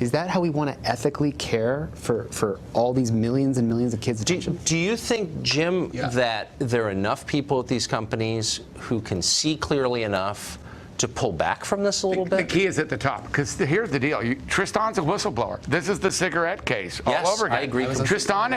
Is that how we want to ethically care for all these millions and millions of kids' attention? Do you think, Jim, that there are enough people at these companies who can see clearly enough to pull back from this a little The bit? key is at the top, because here's the deal. Tristan's a whistleblower. This is the cigarette case all over again. I agree. Tristan,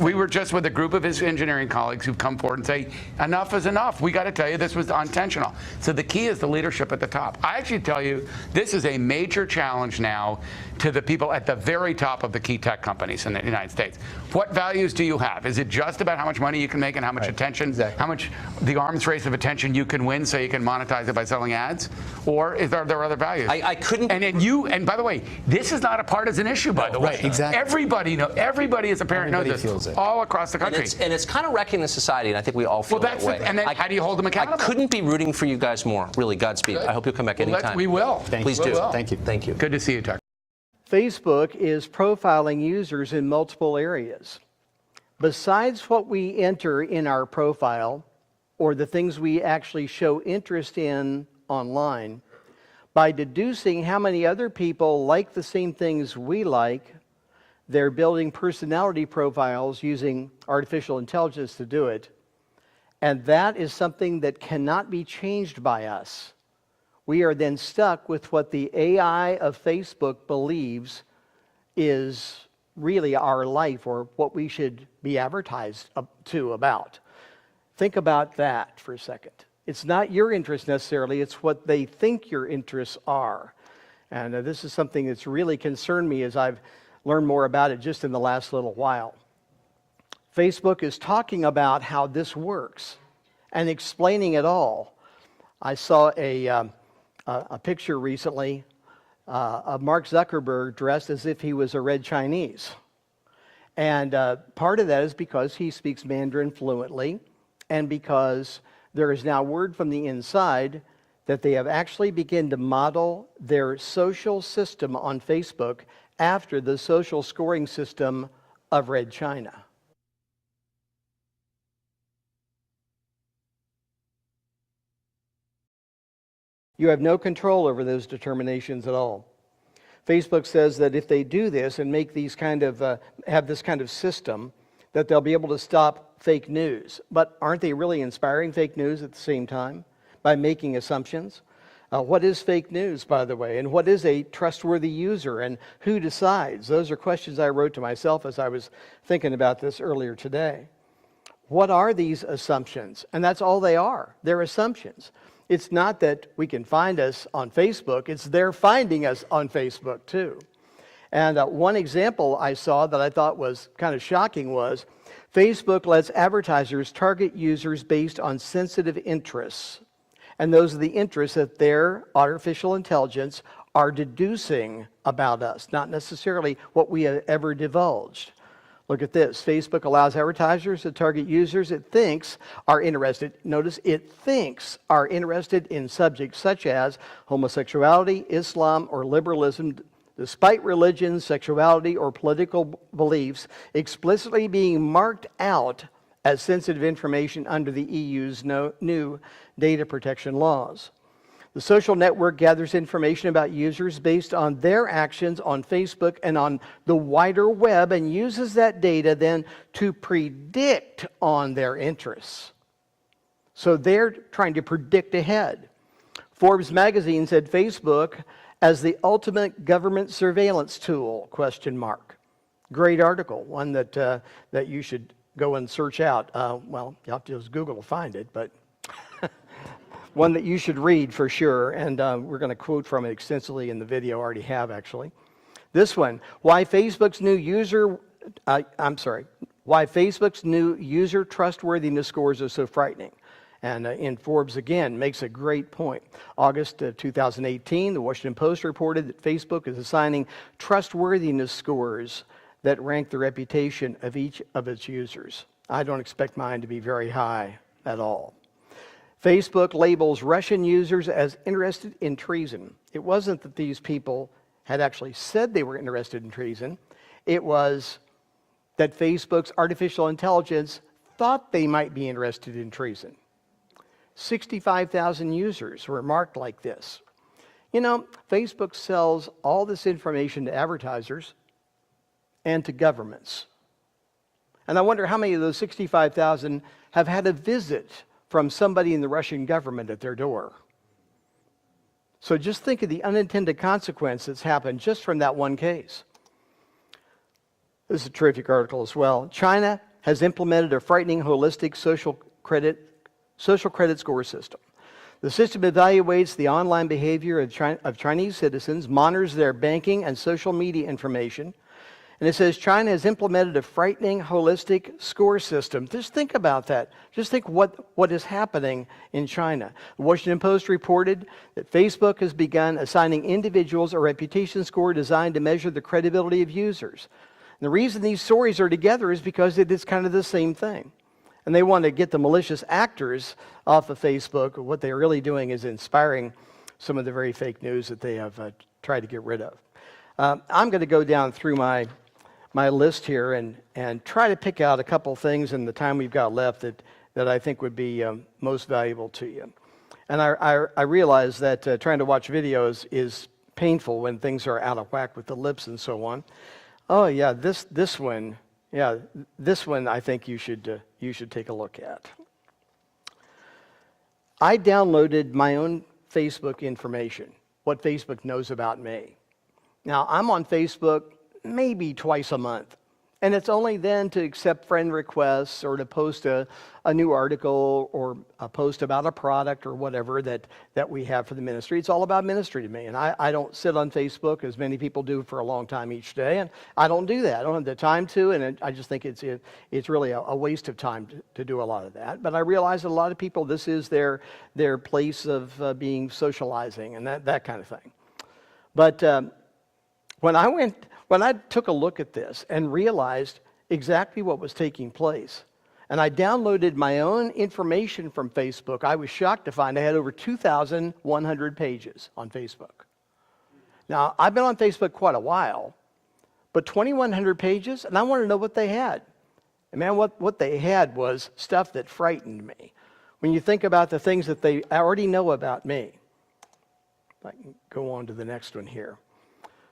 we were just with a group of his engineering colleagues who've come forward and say, enough is enough. We got to tell you this was unintentional. So the key is the leadership at the top. I actually tell you, this is a major challenge now to the people at the very top of the key tech companies in the United States. What values do you have? Is it just about how much money you can make and how much attention, how much the arms race of attention you can win so you can monetize it by selling ads? Or are there other values? I couldn't. And by the way, this is not a partisan issue, by the way. Right, exactly. Everybody as a parent knows Everybody this. feels it. All across the country. And it's kind of wrecking the society, and I think we all feel that way. And then how do you hold them accountable? I couldn't be rooting for you guys more. Really, Godspeed. I hope you'll come back anytime. We will. Please do. Thank you. Thank you. Good to see you, Tucker. Facebook is profiling users in multiple areas. Besides what we enter in our profile or the things we actually show interest in online, by deducing how many other people like the same things we like, they're building personality profiles using artificial intelligence to do it. And that is something that cannot be changed by us. We are then stuck with what the AI of Facebook believes is really our life or what we should be advertised to about. Think about that for a second. It's not your interest necessarily, it's what they think your interests are. And this is something that's really concerned me as I've learned more about it just in the last little while. Facebook is talking about how this works and explaining it all. I saw a picture recently of Mark Zuckerberg dressed as if he was a red Chinese. And part of that is because he speaks Mandarin fluently and because there is now word from the inside that they have actually begun to model their social system on Facebook after the social scoring system of Red China. You have no control over those determinations at all. Facebook says that if they do this and make these have this kind of system, that they'll be able to stop fake news. But aren't they really inspiring fake news at the same time by making assumptions? What is fake news, by the way? And what is a trustworthy user? And who decides? Those are questions I wrote to myself as I was thinking about this earlier today. What are these assumptions? And that's all they are. They're assumptions. It's not that we can find us on Facebook. It's they're finding us on Facebook, too. And one example I saw that I thought was kind of shocking was Facebook lets advertisers target users based on sensitive interests. And those are the interests that their artificial intelligence are deducing about us, not necessarily what we have ever divulged. Look at this. Facebook allows advertisers to target users it thinks are interested. Notice it thinks are interested in subjects such as homosexuality, Islam, or liberalism, despite religion, sexuality, or political beliefs explicitly being marked out as sensitive information under the EU's new data protection laws. The social network gathers information about users based on their actions on Facebook and on the wider web and uses that data then to predict on their interests. So they're trying to predict ahead. Forbes magazine said Facebook as the ultimate government surveillance tool, ? Great article, one that you should go and search out. Well, you have to use Google to find it, but one that you should read for sure, and we're going to quote from it extensively in the video, already have actually. This one, why Facebook's new user trustworthiness scores are so frightening. And in Forbes, again, makes a great point. August 2018, the Washington Post reported that Facebook is assigning trustworthiness scores that rank the reputation of each of its users. I don't expect mine to be very high at all. Facebook labels Russian users as interested in treason. It wasn't that these people had actually said they were interested in treason. It was that Facebook's artificial intelligence thought they might be interested in treason. 65,000 users were marked like this. You know, Facebook sells all this information to advertisers and to governments. And I wonder how many of those 65,000 have had a visit from somebody in the Russian government at their door. So just think of the unintended consequence that's happened just from that one case. This is a terrific article as well. China has implemented a frightening holistic social credit score system. The system evaluates the online behavior of Chinese citizens, monitors their banking and social media information, and it says China has implemented a frightening holistic score system. Just think about that. Just think what is happening in China. The Washington Post reported that Facebook has begun assigning individuals a reputation score designed to measure the credibility of users. And the reason these stories are together is because it is kind of the same thing. And they want to get the malicious actors off of Facebook. What they're really doing is inspiring some of the very fake news that they have tried to get rid of. I'm going to go down through my list here and try to pick out a couple things in the time we've got left that I think would be most valuable to you. And I realize that trying to watch videos is painful when things are out of whack with the lips and so on. Oh yeah, this one. Yeah, this one I think you should take a look at. I downloaded my own Facebook information, what Facebook knows about me. Now, I'm on Facebook maybe twice a month, and it's only then to accept friend requests or to post a new article or a post about a product or whatever that we have for the ministry. It's all about ministry to me, and I don't sit on Facebook as many people do for a long time each day, and I don't do that. I don't have the time to, and I just think it's really a waste of time to do a lot of that. But I realize that a lot of people, this is their place of being socializing and that kind of thing. But when I took a look at this and realized exactly what was taking place, and I downloaded my own information from Facebook, I was shocked to find I had over 2,100 pages on Facebook. Now, I've been on Facebook quite a while, but 2,100 pages, and I want to know what they had. And man, what they had was stuff that frightened me. When you think about the things that they already know about me. If I can go on to the next one here.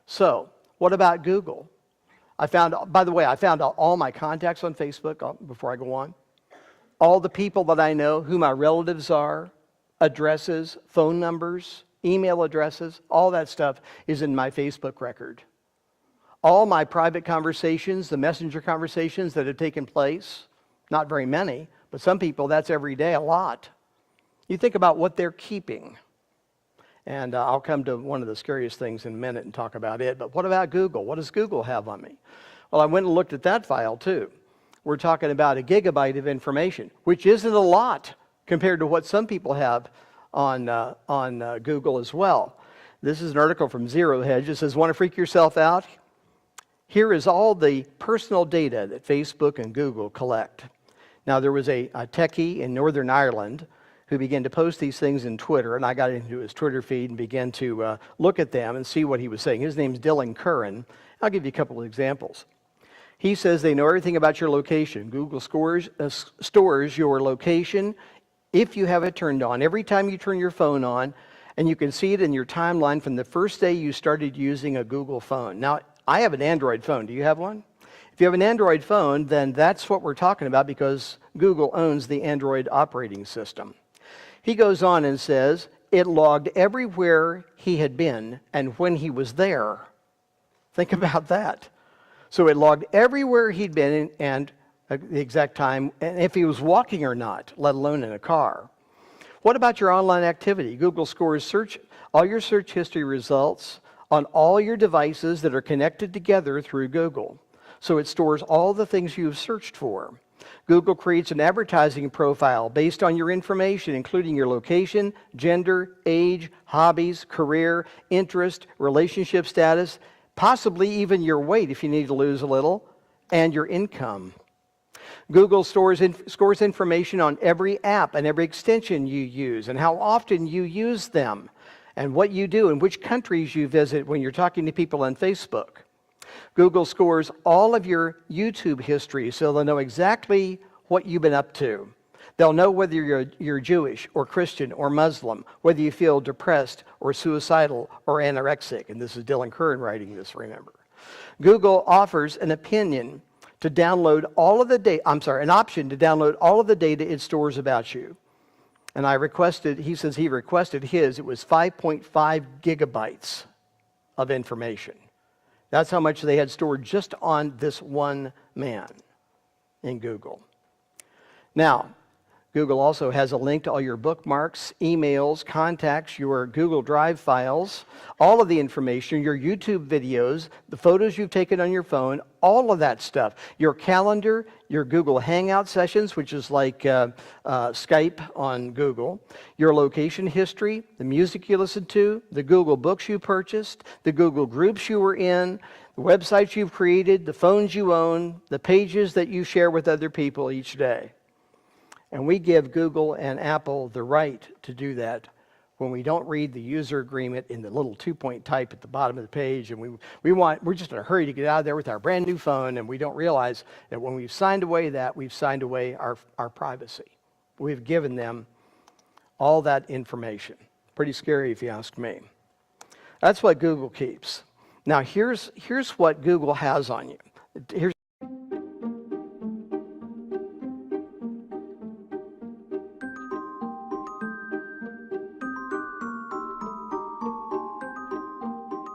So, what about Google? I found, by the way, I found all my contacts on Facebook before I go on. All the people that I know, who my relatives are, addresses, phone numbers, email addresses, all that stuff is in my Facebook record. All my private conversations, the messenger conversations that have taken place, not very many, but some people, that's every day, a lot. You think about what they're keeping. And I'll come to one of the scariest things in a minute and talk about it. But what about Google? What does Google have on me? Well, I went and looked at that file too. We're talking about a gigabyte of information, which isn't a lot compared to what some people have on Google as well. This is an article from Zero Hedge. It says, want to freak yourself out? Here is all the personal data that Facebook and Google collect. Now, there was a techie in Northern Ireland who began to post these things in Twitter, and I got into his Twitter feed and began to look at them and see what he was saying. His name's Dylan Curran. I'll give you a couple of examples. He says they know everything about your location. Google stores your location if you have it turned on. Every time you turn your phone on, and you can see it in your timeline from the first day you started using a Google phone. Now, I have an Android phone. Do you have one? If you have an Android phone, then that's what we're talking about because Google owns the Android operating system. He goes on and says it logged everywhere he had been and when he was there. Think about that. So it logged everywhere he'd been and the exact time, and if he was walking or not, let alone in a car. What about your online activity? Google scores all your search history results on all your devices that are connected together through Google. So it stores all the things you've searched for. Google creates an advertising profile based on your information, including your location, gender, age, hobbies, career, interest, relationship status, possibly even your weight if you need to lose a little, and your income. Google scores information on every app and every extension you use and how often you use them and what you do and which countries you visit when you're talking to people on Facebook. Google scores all of your YouTube history so they'll know exactly what you've been up to. They'll know whether you're Jewish or Christian or Muslim, whether you feel depressed or suicidal or anorexic. And this is Dylan Curran writing this, remember. Google offers an opinion to download all of the data, an option to download all of the data it stores about you. And he says he requested his, it was 5.5 gigabytes of information. That's how much they had stored just on this one man in Google. Now, Google also has a link to all your bookmarks, emails, contacts, your Google Drive files, all of the information, your YouTube videos, the photos you've taken on your phone, all of that stuff. Your calendar, your Google Hangout sessions, which is like Skype on Google, your location history, the music you listen to, the Google books you purchased, the Google groups you were in, the websites you've created, the phones you own, the pages that you share with other people each day. And we give Google and Apple the right to do that when we don't read the user agreement in the little 2-point type at the bottom of the page, and we're just in a hurry to get out of there with our brand new phone, and we don't realize that when we've signed away that, we've signed away our privacy. We've given them all that information. Pretty scary if you ask me. That's what Google keeps. Now here's what Google has on you.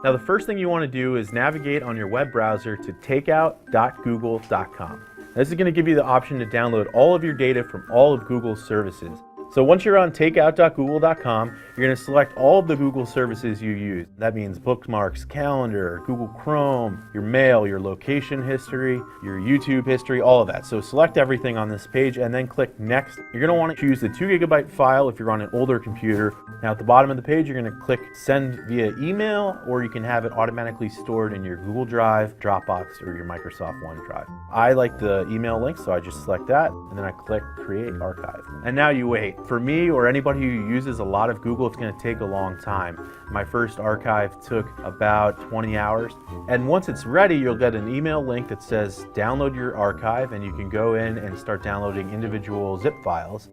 Now the first thing you want to do is navigate on your web browser to takeout.google.com. This is going to give you the option to download all of your data from all of Google's services. So once you're on takeout.google.com, you're going to select all of the Google services you use. That means bookmarks, calendar, Google Chrome, your mail, your location history, your YouTube history, all of that. So select everything on this page and then click Next. You're going to want to choose the 2 gigabyte file if you're on an older computer. Now at the bottom of the page, you're going to click Send via email, or you can have it automatically stored in your Google Drive, Dropbox, or your Microsoft OneDrive. I like the email link, so I just select that, and then I click Create Archive. And now you wait. For me or anybody who uses a lot of Google, it's going to take a long time. My first archive took about 20 hours. And once it's ready, you'll get an email link that says download your archive, and you can go in and start downloading individual zip files.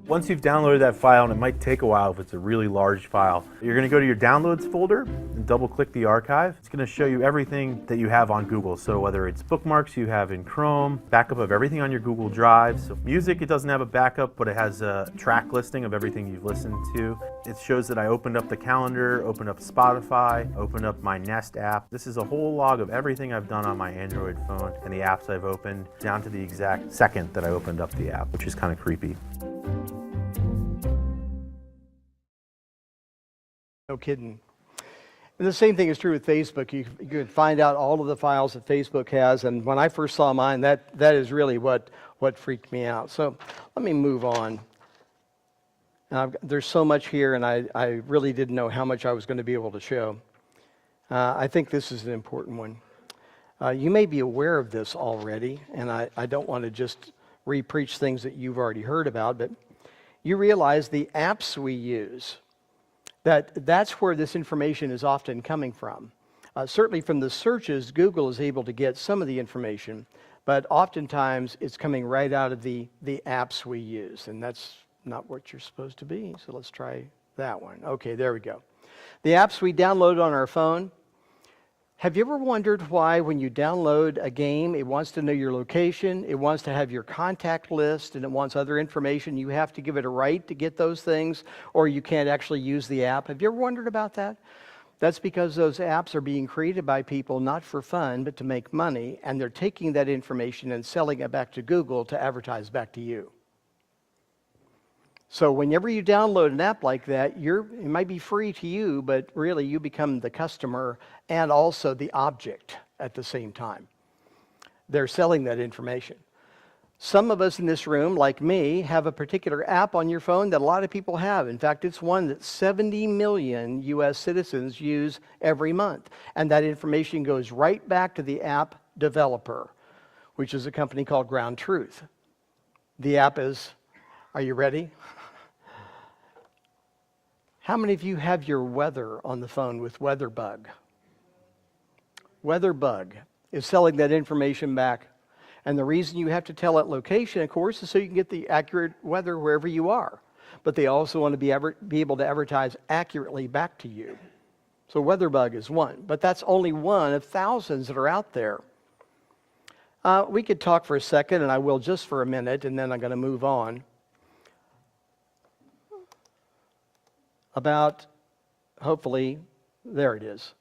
Once you've downloaded that file, and it might take a while if it's a really large file, you're going to go to your Downloads folder and double-click the archive. It's going to show you everything that you have on Google. So whether it's bookmarks you have in Chrome, backup of everything on your Google Drive. So music, it doesn't have a backup, but it has a track listing of everything you've listened to. It shows that I opened up the calendar, opened up Spotify, opened up my Nest app. This is a whole log of everything I've done on my Android phone and the apps I've opened, down to the exact second that I opened up the app, which is kind of creepy. No kidding. And the same thing is true with Facebook. You can find out all of the files that Facebook has, and when I first saw mine, that is really what freaked me out. So let me move on. There's so much here, and I really didn't know how much I was going to be able to show. I think this is an important one. You may be aware of this already, and I don't want to just re-preach things that you've already heard about, but you realize the apps we use, that's where this information is often coming from. Certainly from the searches, Google is able to get some of the information, but oftentimes it's coming right out of the apps we use, and that's not what you're supposed to be. So let's try that one. Okay, there we go. The apps we download on our phone. Have you ever wondered why when you download a game, it wants to know your location, it wants to have your contact list, and it wants other information? You have to give it a right to get those things, or you can't actually use the app. Have you ever wondered about that? That's because those apps are being created by people not for fun, but to make money, and they're taking that information and selling it back to Google to advertise back to you. So whenever you download an app like that, it might be free to you, but really you become the customer and also the object at the same time. They're selling that information. Some of us in this room, like me, have a particular app on your phone that a lot of people have. In fact, it's one that 70 million US citizens use every month. And that information goes right back to the app developer, which is a company called Ground Truth. The app is, are you ready? How many of you have your weather on the phone with Roseburg? Roseburg is selling that information back. And the reason you have to tell it location, of course, is so you can get the accurate weather wherever you are. But they also want to be able to advertise accurately back to you. So Roseburg is one, but that's only one of thousands that are out there. We could talk for a second, and I will just for a minute, and then I'm going to move on, about, hopefully, there it is.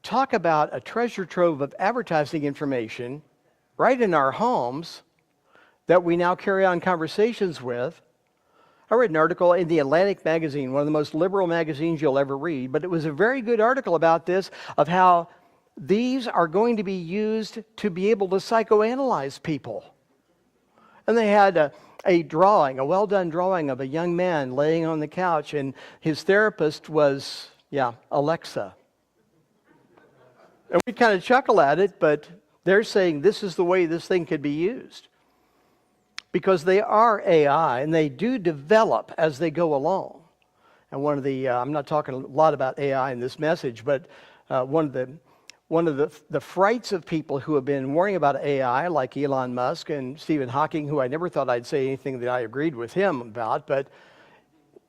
Talk about a treasure trove of advertising information right in our homes that we now carry on conversations with. I read an article in the Atlantic magazine, one of the most liberal magazines you'll ever read, but it was a very good article about this, of how these are going to be used to be able to psychoanalyze people. And they had a drawing, a well-done drawing of a young man laying on the couch, and his therapist was, Alexa. And we kind of chuckle at it, but they're saying this is the way this thing could be used. Because they are AI, and they do develop as they go along. And one of the, I'm not talking a lot about AI in this message, but one of the frights of people who have been worrying about AI, like Elon Musk and Stephen Hawking, who I never thought I'd say anything that I agreed with him about, but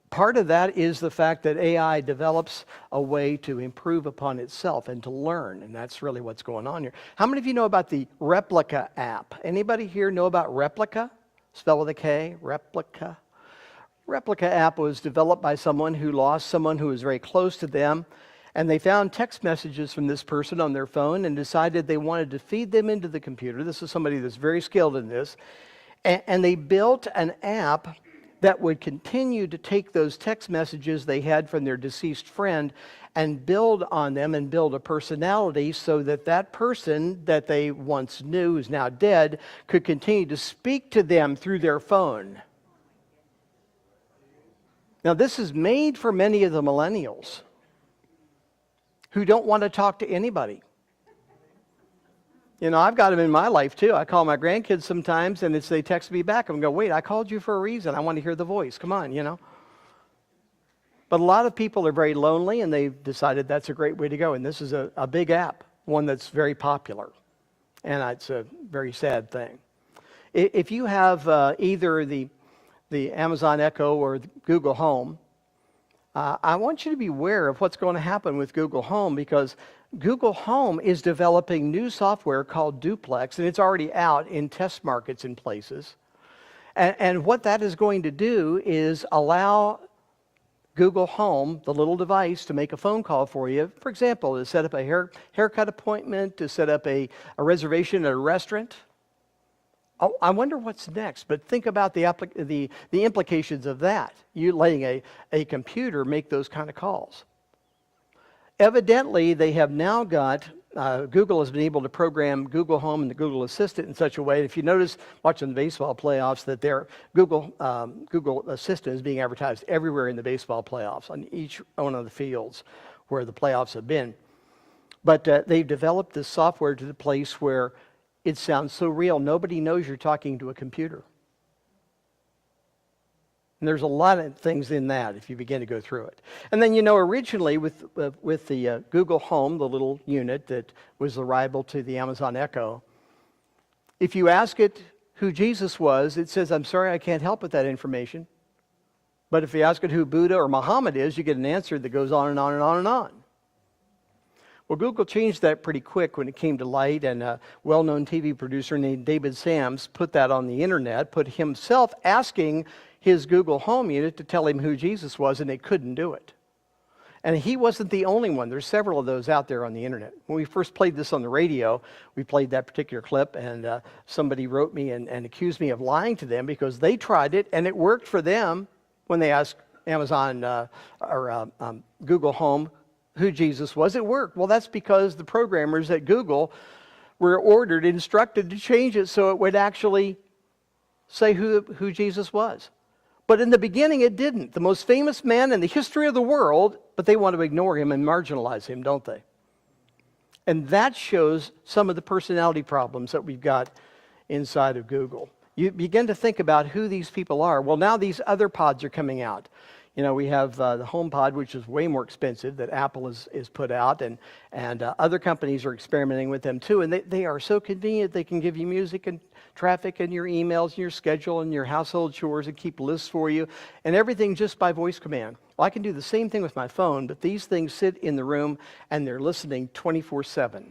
part of that is the fact that AI develops a way to improve upon itself and to learn, and that's really what's going on here. How many of you know about the Replica app? Anybody here know about Replica? Spelled with a K, Replica. Replica app was developed by someone who lost someone who was very close to them, and they found text messages from this person on their phone and decided they wanted to feed them into the computer. This is somebody that's very skilled in this. And they built an app that would continue to take those text messages they had from their deceased friend and build on them and build a personality so that that person that they once knew, who's now dead, could continue to speak to them through their phone. Now, this is made for many of the millennials who don't want to talk to anybody. You know, I've got them in my life too. I call my grandkids sometimes, and they text me back and go, wait, I called you for a reason. I want to hear the voice. Come on, you know. But a lot of people are very lonely, and they've decided that's a great way to go. And this is a big app, one that's very popular. And it's a very sad thing. If you have either the Amazon Echo or the Google Home, I want you to be aware of what's going to happen with Google Home, because Google Home is developing new software called Duplex, and it's already out in test markets in places. And what that is going to do is allow Google Home, the little device, to make a phone call for you. For example, to set up a haircut appointment, to set up a reservation at a restaurant. I wonder what's next, but think about the implications of that. You letting a computer make those kind of calls. Evidently, they have now got, Google has been able to program Google Home and the Google Assistant in such a way, if you notice watching the baseball playoffs, that their Google Assistant is being advertised everywhere in the baseball playoffs, on each one of the fields where the playoffs have been. But they've developed this software to the place where it sounds so real, nobody knows you're talking to a computer. And there's a lot of things in that if you begin to go through it. And then, originally with the Google Home, the little unit that was the rival to the Amazon Echo, if you ask it who Jesus was, it says, I'm sorry, I can't help with that information. But if you ask it who Buddha or Muhammad is, you get an answer that goes on and on and on and on. Well, Google changed that pretty quick when it came to light, and a well-known TV producer named David Sams put that on the internet, put himself asking his Google Home unit to tell him who Jesus was, and they couldn't do it. And he wasn't the only one. There's several of those out there on the internet. When we first played this on the radio, we played that particular clip, and somebody wrote me and accused me of lying to them because they tried it, and it worked for them when they asked Amazon or Google Home who Jesus was. It worked. Well, that's because the programmers at Google were instructed to change it so it would actually say who Jesus was. But in the beginning, it didn't. The most famous man in the history of the world, but they want to ignore him and marginalize him, don't they? And that shows some of the personality problems that we've got inside of Google. You begin to think about who these people are. Well, now these other pods are coming out. We have the HomePod, which is way more expensive, that Apple is put out, and other companies are experimenting with them too. And they are so convenient. They can give you music and traffic and your emails and your schedule and your household chores and keep lists for you and everything just by voice command. Well, I can do the same thing with my phone, but these things sit in the room and they're listening 24/7.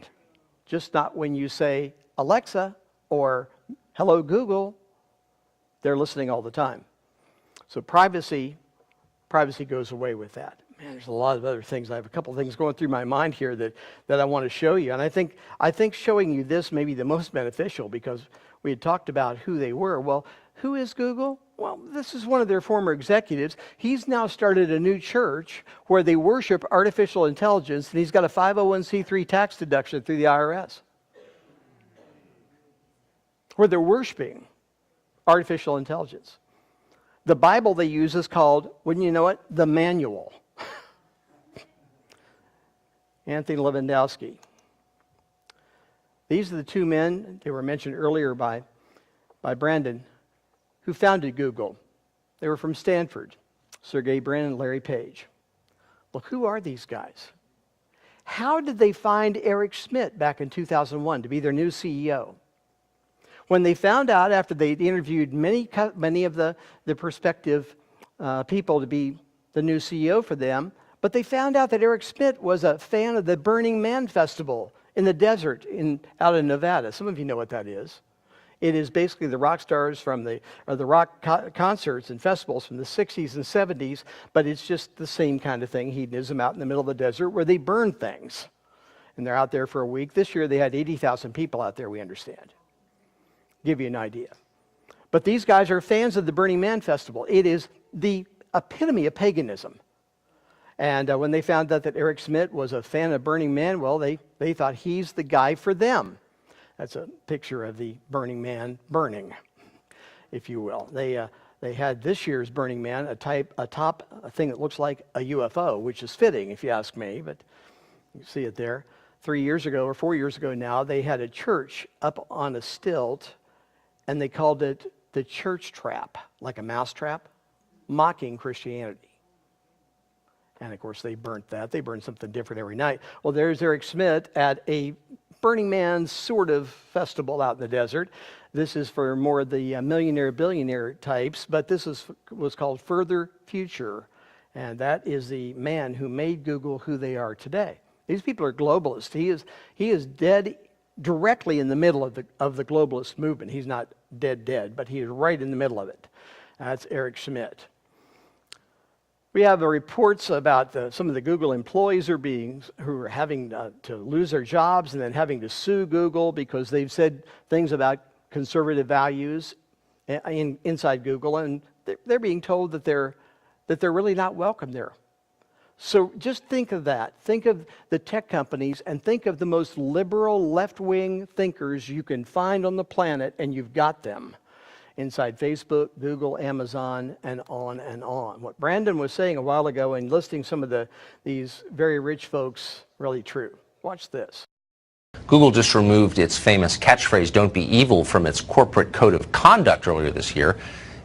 Just not when you say, Alexa or hello, Google. They're listening all the time. So privacy goes away with that. Man, there's a lot of other things. I have a couple of things going through my mind here that I want to show you. And I think showing you this may be the most beneficial, because we had talked about who they were. Well, who is Google? Well, this is one of their former executives. He's now started a new church where they worship artificial intelligence, and he's got a 501c3 tax deduction through the IRS, where they're worshiping artificial intelligence. The Bible they use is called, wouldn't you know it, the Manual. Anthony Lewandowski. These are the two men, they were mentioned earlier by Brandon, who founded Google. They were from Stanford, Sergey Brin and Larry Page. Well, who are these guys? How did they find Eric Schmidt back in 2001 to be their new CEO? When they found out, after they'd interviewed many of the prospective people to be the new CEO for them, but they found out that Eric Schmidt was a fan of the Burning Man Festival in the desert out in Nevada. Some of you know what that is. It is basically the rock stars from the rock concerts and festivals from the 60s and 70s, but it's just the same kind of thing, hedonism out in the middle of the desert where they burn things. And they're out there for a week. This year they had 80,000 people out there, we understand. Give you an idea. But these guys are fans of the Burning Man Festival. It is the epitome of paganism. And when they found out that Eric Schmidt was a fan of Burning Man, well, they thought he's the guy for them. That's a picture of the Burning Man burning, if you will. They had this year's Burning Man a thing that looks like a UFO, which is fitting, if you ask me, but you see it there. 3 years ago, or 4 years ago now, they had a church up on a stilt, and they called it the church trap, like a mouse trap, mocking Christianity. And of course, they burnt that. They burned something different every night. Well, there's Eric Schmidt at a Burning Man sort of festival out in the desert. This is for more of the millionaire, billionaire types, but this was called Further Future. And that is the man who made Google who they are today. These people are globalists. He is dead directly in the middle of the globalist movement. He's not dead, but he is right in the middle of it. That's Eric Schmidt. We have reports about some of the Google employees who are having to lose their jobs and then having to sue Google because they've said things about conservative values inside Google, and they're being told that they're really not welcome there. So just think of that. Think of the tech companies and think of the most liberal left-wing thinkers you can find on the planet, and you've got them inside Facebook, Google, Amazon, and on and on. What Brandon was saying a while ago and listing some of these very rich folks, really true. Watch this. Google just removed its famous catchphrase, "Don't be evil," from its corporate code of conduct earlier this year.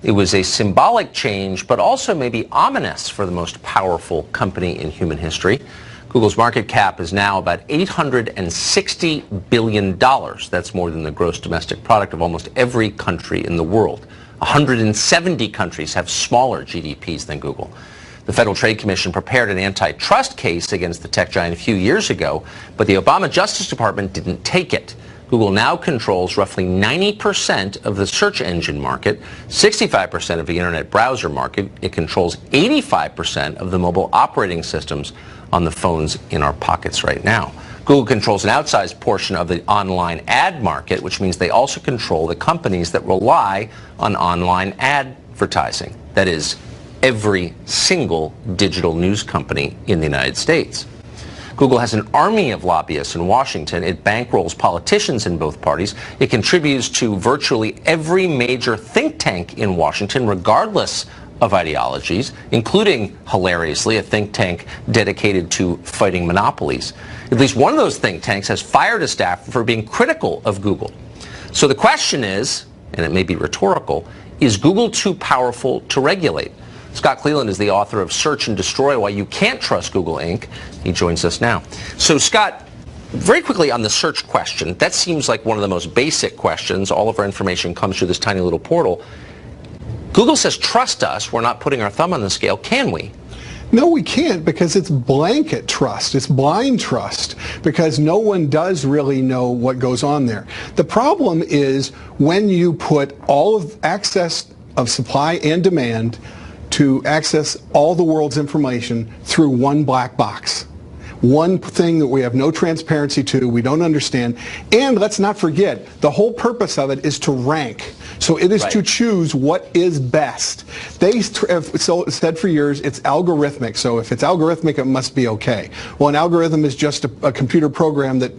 It was a symbolic change, but also maybe ominous for the most powerful company in human history. Google's market cap is now about $860 billion. That's more than the gross domestic product of almost every country in the world. 170 countries have smaller GDPs than Google. The Federal Trade Commission prepared an antitrust case against the tech giant a few years ago, but the Obama Justice Department didn't take it. Google now controls roughly 90% of the search engine market, 65% of the internet browser market. It controls 85% of the mobile operating systems on the phones in our pockets right now. Google controls an outsized portion of the online ad market, which means they also control the companies that rely on online advertising. That is, every single digital news company in the United States. Google has an army of lobbyists in Washington. It bankrolls politicians in both parties. It contributes to virtually every major think tank in Washington, regardless of ideologies, including, hilariously, a think tank dedicated to fighting monopolies. At least one of those think tanks has fired a staff for being critical of Google. So the question is, and it may be rhetorical, is Google too powerful to regulate? Scott Cleland is the author of Search and Destroy: Why You Can't Trust Google Inc. He joins us now. So Scott, very quickly on the search question, that seems like one of the most basic questions. All of our information comes through this tiny little portal. Google says, trust us. We're not putting our thumb on the scale. Can we? No, we can't, because it's blanket trust. It's blind trust, because no one does really know what goes on there. The problem is when you put all of access of supply and demand to access all the world's information through one black box. One thing that we have no transparency to, we don't understand, and let's not forget, the whole purpose of it is to rank. So it is to choose what is best. They have said for years it's algorithmic, so if it's algorithmic it must be okay. Well, an algorithm is just a computer program that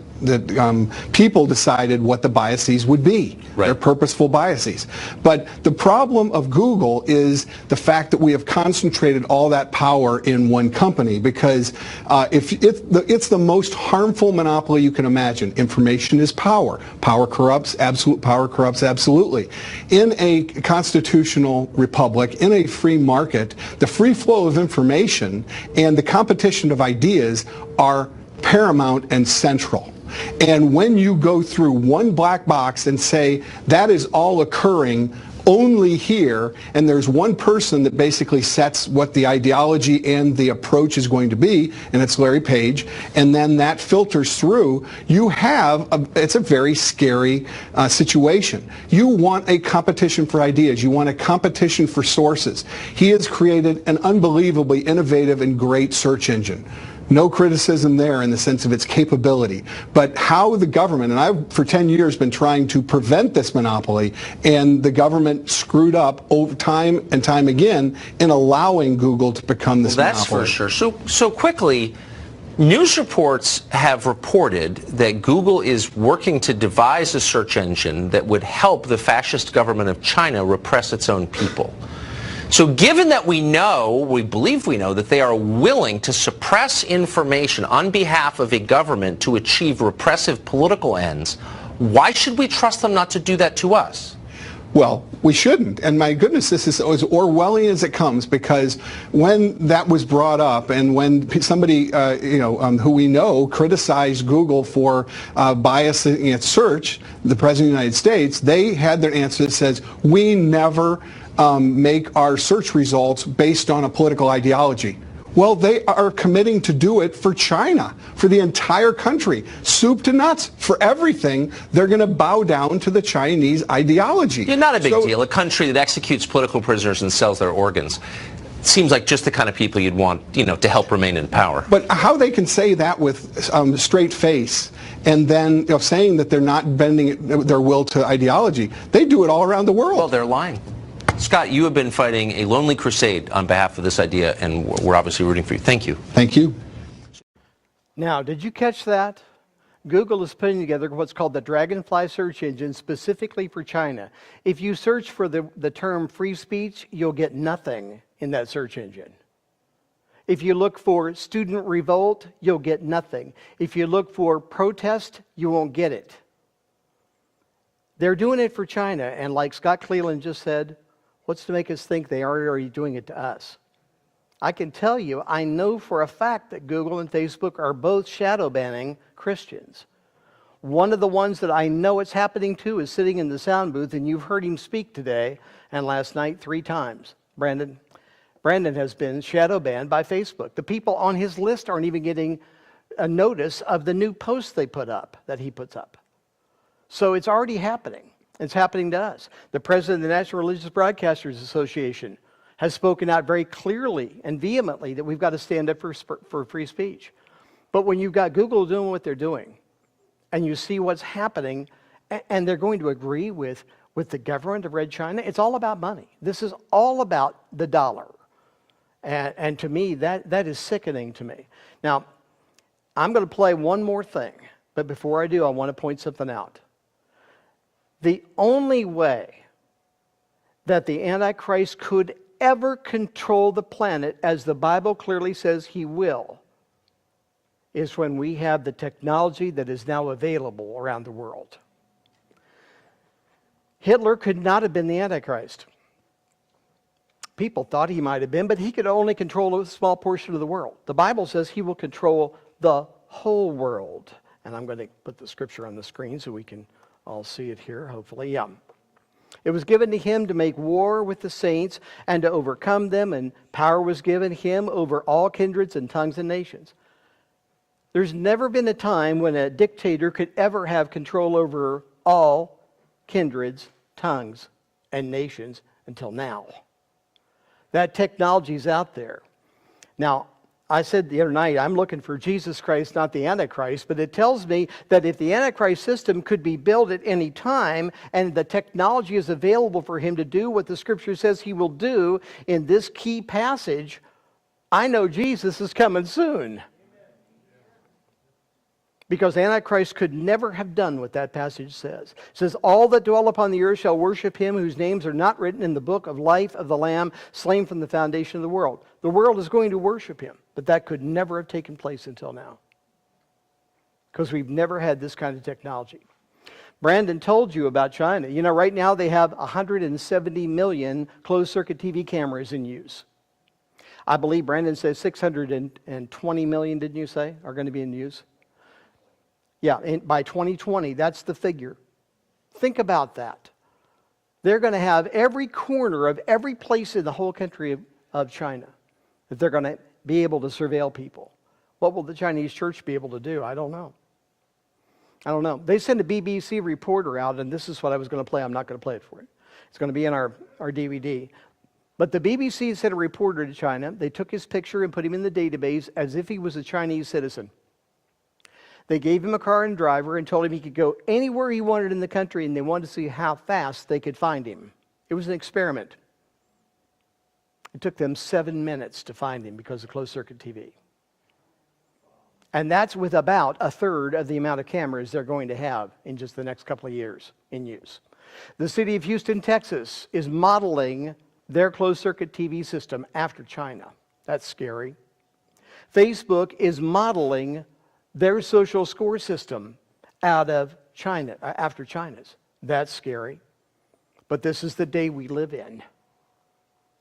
people decided what the biases would be. They're purposeful biases. But the problem of Google is the fact that we have concentrated all that power in one company, because it's the most harmful monopoly you can imagine. Information is power. Power corrupts. Absolute power corrupts absolutely. In a constitutional republic, in a free market, the free flow of information and the competition of ideas are paramount and central. And when you go through one black box and say that is all occurring only here, and there's one person that basically sets what the ideology and the approach is going to be, and it's Larry Page, and then that filters through, you have, it's a very scary situation. You want a competition for ideas. You want a competition for sources. He has created an unbelievably innovative and great search engine. No criticism there in the sense of its capability. But how the government, and I've for 10 years been trying to prevent this monopoly, and the government screwed up over time and time again in allowing Google to become this monopoly. That's for sure. So quickly, news reports have reported that Google is working to devise a search engine that would help the fascist government of China repress its own people. So given that we believe we know that they are willing to suppress information on behalf of a government to achieve repressive political ends, why should we trust them not to do that to us? Well, we shouldn't. And my goodness, this is as Orwellian as it comes, because when that was brought up and when somebody, who we know criticized Google for biasing its search, the President of the United States, they had their answer that says, we never make our search results based on a political ideology. Well, they are committing to do it for China, for the entire country, soup to nuts, for everything. They're going to bow down to the Chinese ideology. Yeah, not a big deal. A country that executes political prisoners and sells their organs seems like just the kind of people you'd want, to help remain in power. But how they can say that with straight face and then saying that they're not bending their will to ideology, they do it all around the world. Well, they're lying. Scott, you have been fighting a lonely crusade on behalf of this idea, and we're obviously rooting for you. Thank you. Thank you. Now, did you catch that? Google is putting together what's called the Dragonfly search engine specifically for China. If you search for the term free speech, you'll get nothing in that search engine. If you look for student revolt, you'll get nothing. If you look for protest, you won't get it. They're doing it for China, and like Scott Cleland just said, what's to make us think they are already doing it to us? I can tell you, I know for a fact that Google and Facebook are both shadow banning Christians. One of the ones that I know it's happening to is sitting in the sound booth, and you've heard him speak today and last night 3 times. Brandon has been shadow banned by Facebook. The people on his list aren't even getting a notice of the new posts they put up, that he puts up. So it's already happening. It's happening to us. The president of the National Religious Broadcasters Association has spoken out very clearly and vehemently that we've got to stand up for free speech. But when you've got Google doing what they're doing, and you see what's happening, and they're going to agree with the government of Red China, it's all about money. This is all about the dollar. And to me, that is sickening to me. Now, I'm going to play one more thing, but before I do, I want to point something out. The only way that the Antichrist could ever control the planet, as the Bible clearly says he will, is when we have the technology that is now available around the world. Hitler could not have been the Antichrist. People thought he might have been, but he could only control a small portion of the world. The Bible says he will control the whole world. And I'm going to put the scripture on the screen so we can all see it here, hopefully. Yeah. It was given to him to make war with the saints and to overcome them, and power was given him over all kindreds and tongues and nations. There's never been a time when a dictator could ever have control over all kindreds, tongues, and nations until now. That technology is out there. Now, I said the other night, I'm looking for Jesus Christ, not the Antichrist, but it tells me that if the Antichrist system could be built at any time and the technology is available for him to do what the Scripture says he will do in this key passage, I know Jesus is coming soon. Because Antichrist could never have done what that passage says. It says, all that dwell upon the earth shall worship him whose names are not written in the book of life of the Lamb, slain from the foundation of the world. The world is going to worship him, but that could never have taken place until now. Because we've never had this kind of technology. Brandon told you about China. You know, right now they have 170 million closed-circuit TV cameras in use. I believe Brandon says 620 million, didn't you say, are going to be in use? Yeah, by 2020, that's the figure. Think about that. They're going to have every corner of every place in the whole country of China that they're going to be able to surveil people. What will the Chinese church be able to do? I don't know. I don't know. They sent a BBC reporter out, and this is what I was going to play. I'm not going to play it for you. It's going to be in our DVD. But the BBC sent a reporter to China. They took his picture and put him in the database as if he was a Chinese citizen. They gave him a car and driver and told him he could go anywhere he wanted in the country, and they wanted to see how fast they could find him. It was an experiment. It took them 7 minutes to find him because of closed-circuit TV. And that's with about a third of the amount of cameras they're going to have in just the next couple of years in use. The city of Houston, Texas, is modeling their closed-circuit TV system after China. That's scary. Facebook is modeling their social score system out of China, after China's. That's scary. But this is the day we live in.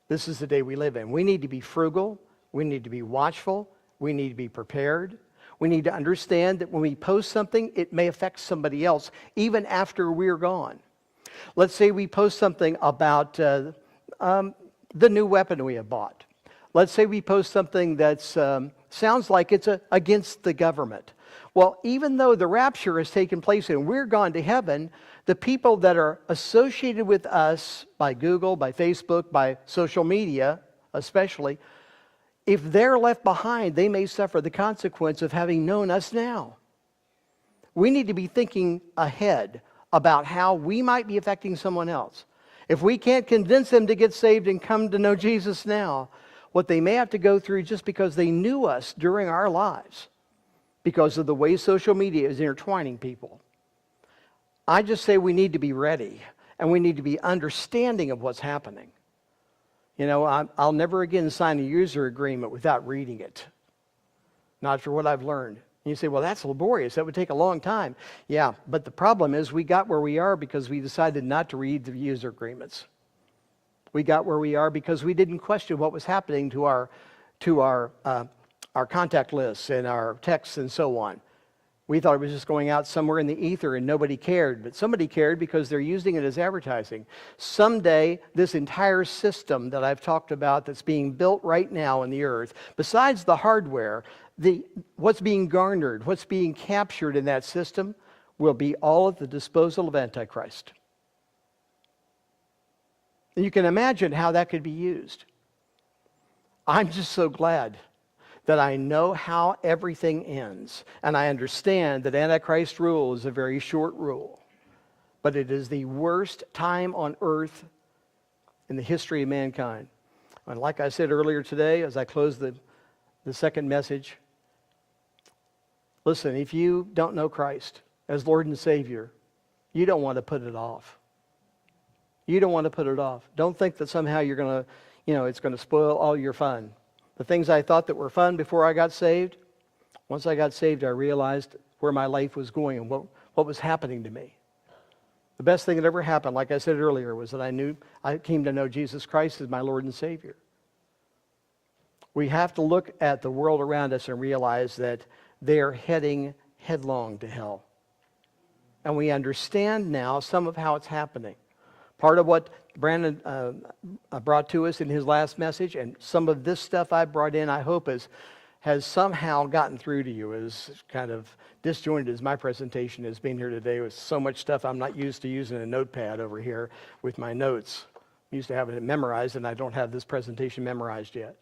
This is the day we live in. We need to be frugal. We need to be watchful. We need to be prepared. We need to understand that when we post something, it may affect somebody else, even after we're gone. Let's say we post something about the new weapon we have bought. Let's say we post something that sounds like it's against the government. Well, even though the rapture has taken place and we're gone to heaven, the people that are associated with us by Google, by Facebook, by social media especially, if they're left behind, they may suffer the consequence of having known us now. We need to be thinking ahead about how we might be affecting someone else. If we can't convince them to get saved and come to know Jesus now, what they may have to go through just because they knew us during our lives, because of the way social media is intertwining people. I just say we need to be ready, and we need to be understanding of what's happening. You know, I'll never again sign a user agreement without reading it. Not for what I've learned. And you say, well, that's laborious. That would take a long time. Yeah, but the problem is we got where we are because we decided not to read the user agreements. We got where we are because we didn't question what was happening to our contact lists and our texts and so on. We thought it was just going out somewhere in the ether and nobody cared. But somebody cared because they're using it as advertising. Someday, this entire system that I've talked about that's being built right now in the earth, besides the hardware, what's being garnered, what's being captured in that system will be all at the disposal of Antichrist. And you can imagine how that could be used. I'm just so glad that I know how everything ends. And I understand that Antichrist rule is a very short rule. But it is the worst time on earth in the history of mankind. And like I said earlier today, as I close the second message, listen, if you don't know Christ as Lord and Savior, you don't want to put it off. You don't want to put it off. Don't think that somehow you're going to, it's going to spoil all your fun. The things I thought that were fun before I got saved, once I got saved, I realized where my life was going and what was happening to me. The best thing that ever happened, like I said earlier, was that I came to know Jesus Christ as my Lord and Savior. We have to look at the world around us and realize that they are heading headlong to hell. And we understand now some of how it's happening. Part of what Brandon brought to us in his last message, and some of this stuff I brought in, I hope has somehow gotten through to you, as kind of disjointed as my presentation has been here today with so much stuff I'm not used to using a notepad over here with my notes. I'm used to having it memorized, and I don't have this presentation memorized yet.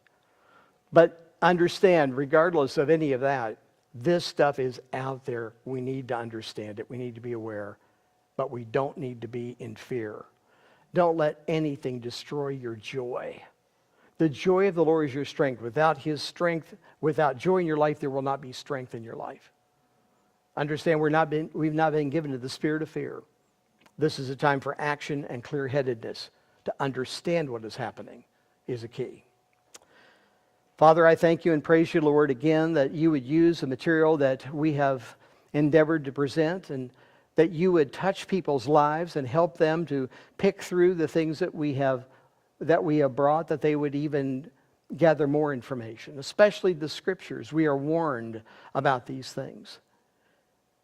But understand, regardless of any of that, this stuff is out there. We need to understand it. We need to be aware. But we don't need to be in fear. Don't let anything destroy your joy. The joy of the Lord is your strength. Without His strength, without joy in your life, there will not be strength in your life. Understand, we've not been given to the spirit of fear. This is a time for action and clear-headedness. To understand what is happening is a key. Father, I thank you and praise you, Lord, again, that you would use the material that we have endeavored to present, and that you would touch people's lives and help them to pick through the things that we have brought, that they would even gather more information, especially the scriptures. We are warned about these things.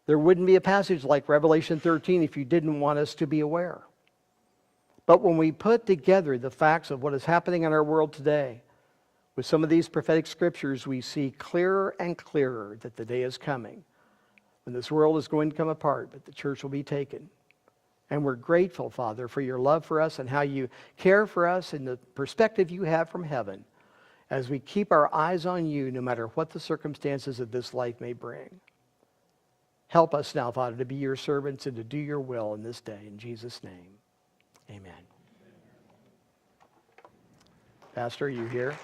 There wouldn't be a passage like Revelation 13 if you didn't want us to be aware. But when we put together the facts of what is happening in our world today, with some of these prophetic scriptures, we see clearer and clearer that the day is coming when this world is going to come apart, but the church will be taken. And we're grateful, Father, for your love for us and how you care for us and the perspective you have from heaven as we keep our eyes on you no matter what the circumstances of this life may bring. Help us now, Father, to be your servants and to do your will in this day. In Jesus' name, amen. Pastor, are you here?